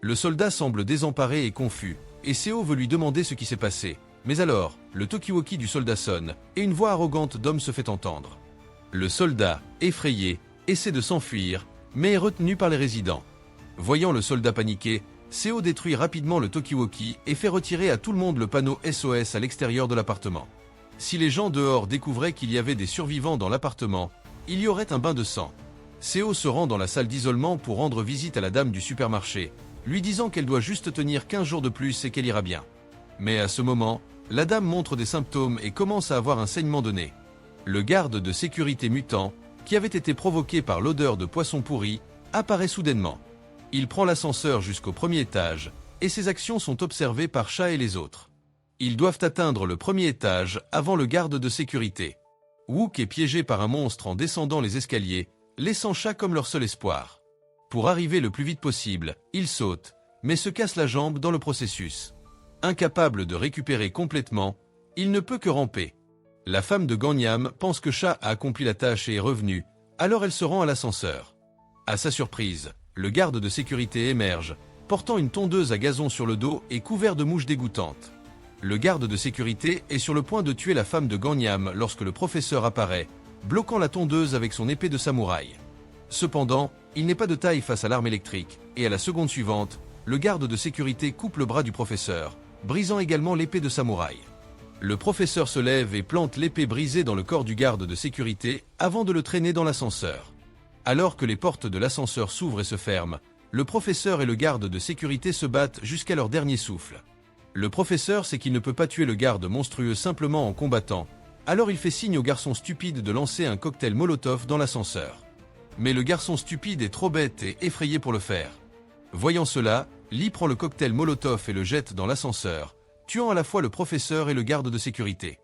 Le soldat semble désemparé et confus, et Seo veut lui demander ce qui s'est passé. Mais alors, le talkie-walkie du soldat sonne, et une voix arrogante d'homme se fait entendre. Le soldat, effrayé, essaie de s'enfuir, mais est retenu par les résidents. Voyant le soldat paniqué, Seo détruit rapidement le talkie-walkie et fait retirer à tout le monde le panneau SOS à l'extérieur de l'appartement. Si les gens dehors découvraient qu'il y avait des survivants dans l'appartement, il y aurait un bain de sang. Seo se rend dans la salle d'isolement pour rendre visite à la dame du supermarché, lui disant qu'elle doit juste tenir 15 jours de plus et qu'elle ira bien. Mais à ce moment, la dame montre des symptômes et commence à avoir un saignement de nez. Le garde de sécurité mutant, qui avait été provoqué par l'odeur de poisson pourri, apparaît soudainement. Il prend l'ascenseur jusqu'au premier étage, et ses actions sont observées par Cha et les autres. Ils doivent atteindre le premier étage avant le garde de sécurité. Wook est piégé par un monstre en descendant les escaliers, laissant Cha comme leur seul espoir. Pour arriver le plus vite possible, il saute, mais se casse la jambe dans le processus. Incapable de récupérer complètement, il ne peut que ramper. La femme de Gangnam pense que Cha a accompli la tâche et est revenue, alors elle se rend à l'ascenseur. À sa surprise, le garde de sécurité émerge, portant une tondeuse à gazon sur le dos et couvert de mouches dégoûtantes. Le garde de sécurité est sur le point de tuer la femme de Gangnam lorsque le professeur apparaît, bloquant la tondeuse avec son épée de samouraï. Cependant, il n'est pas de taille face à l'arme électrique, et à la seconde suivante, le garde de sécurité coupe le bras du professeur, brisant également l'épée de samouraï. Le professeur se lève et plante l'épée brisée dans le corps du garde de sécurité avant de le traîner dans l'ascenseur. Alors que les portes de l'ascenseur s'ouvrent et se ferment, le professeur et le garde de sécurité se battent jusqu'à leur dernier souffle. Le professeur sait qu'il ne peut pas tuer le garde monstrueux simplement en combattant, alors il fait signe au garçon stupide de lancer un cocktail Molotov dans l'ascenseur. Mais le garçon stupide est trop bête et effrayé pour le faire. Voyant cela, Lee prend le cocktail Molotov et le jette dans l'ascenseur, tuant à la fois le professeur et le garde de sécurité.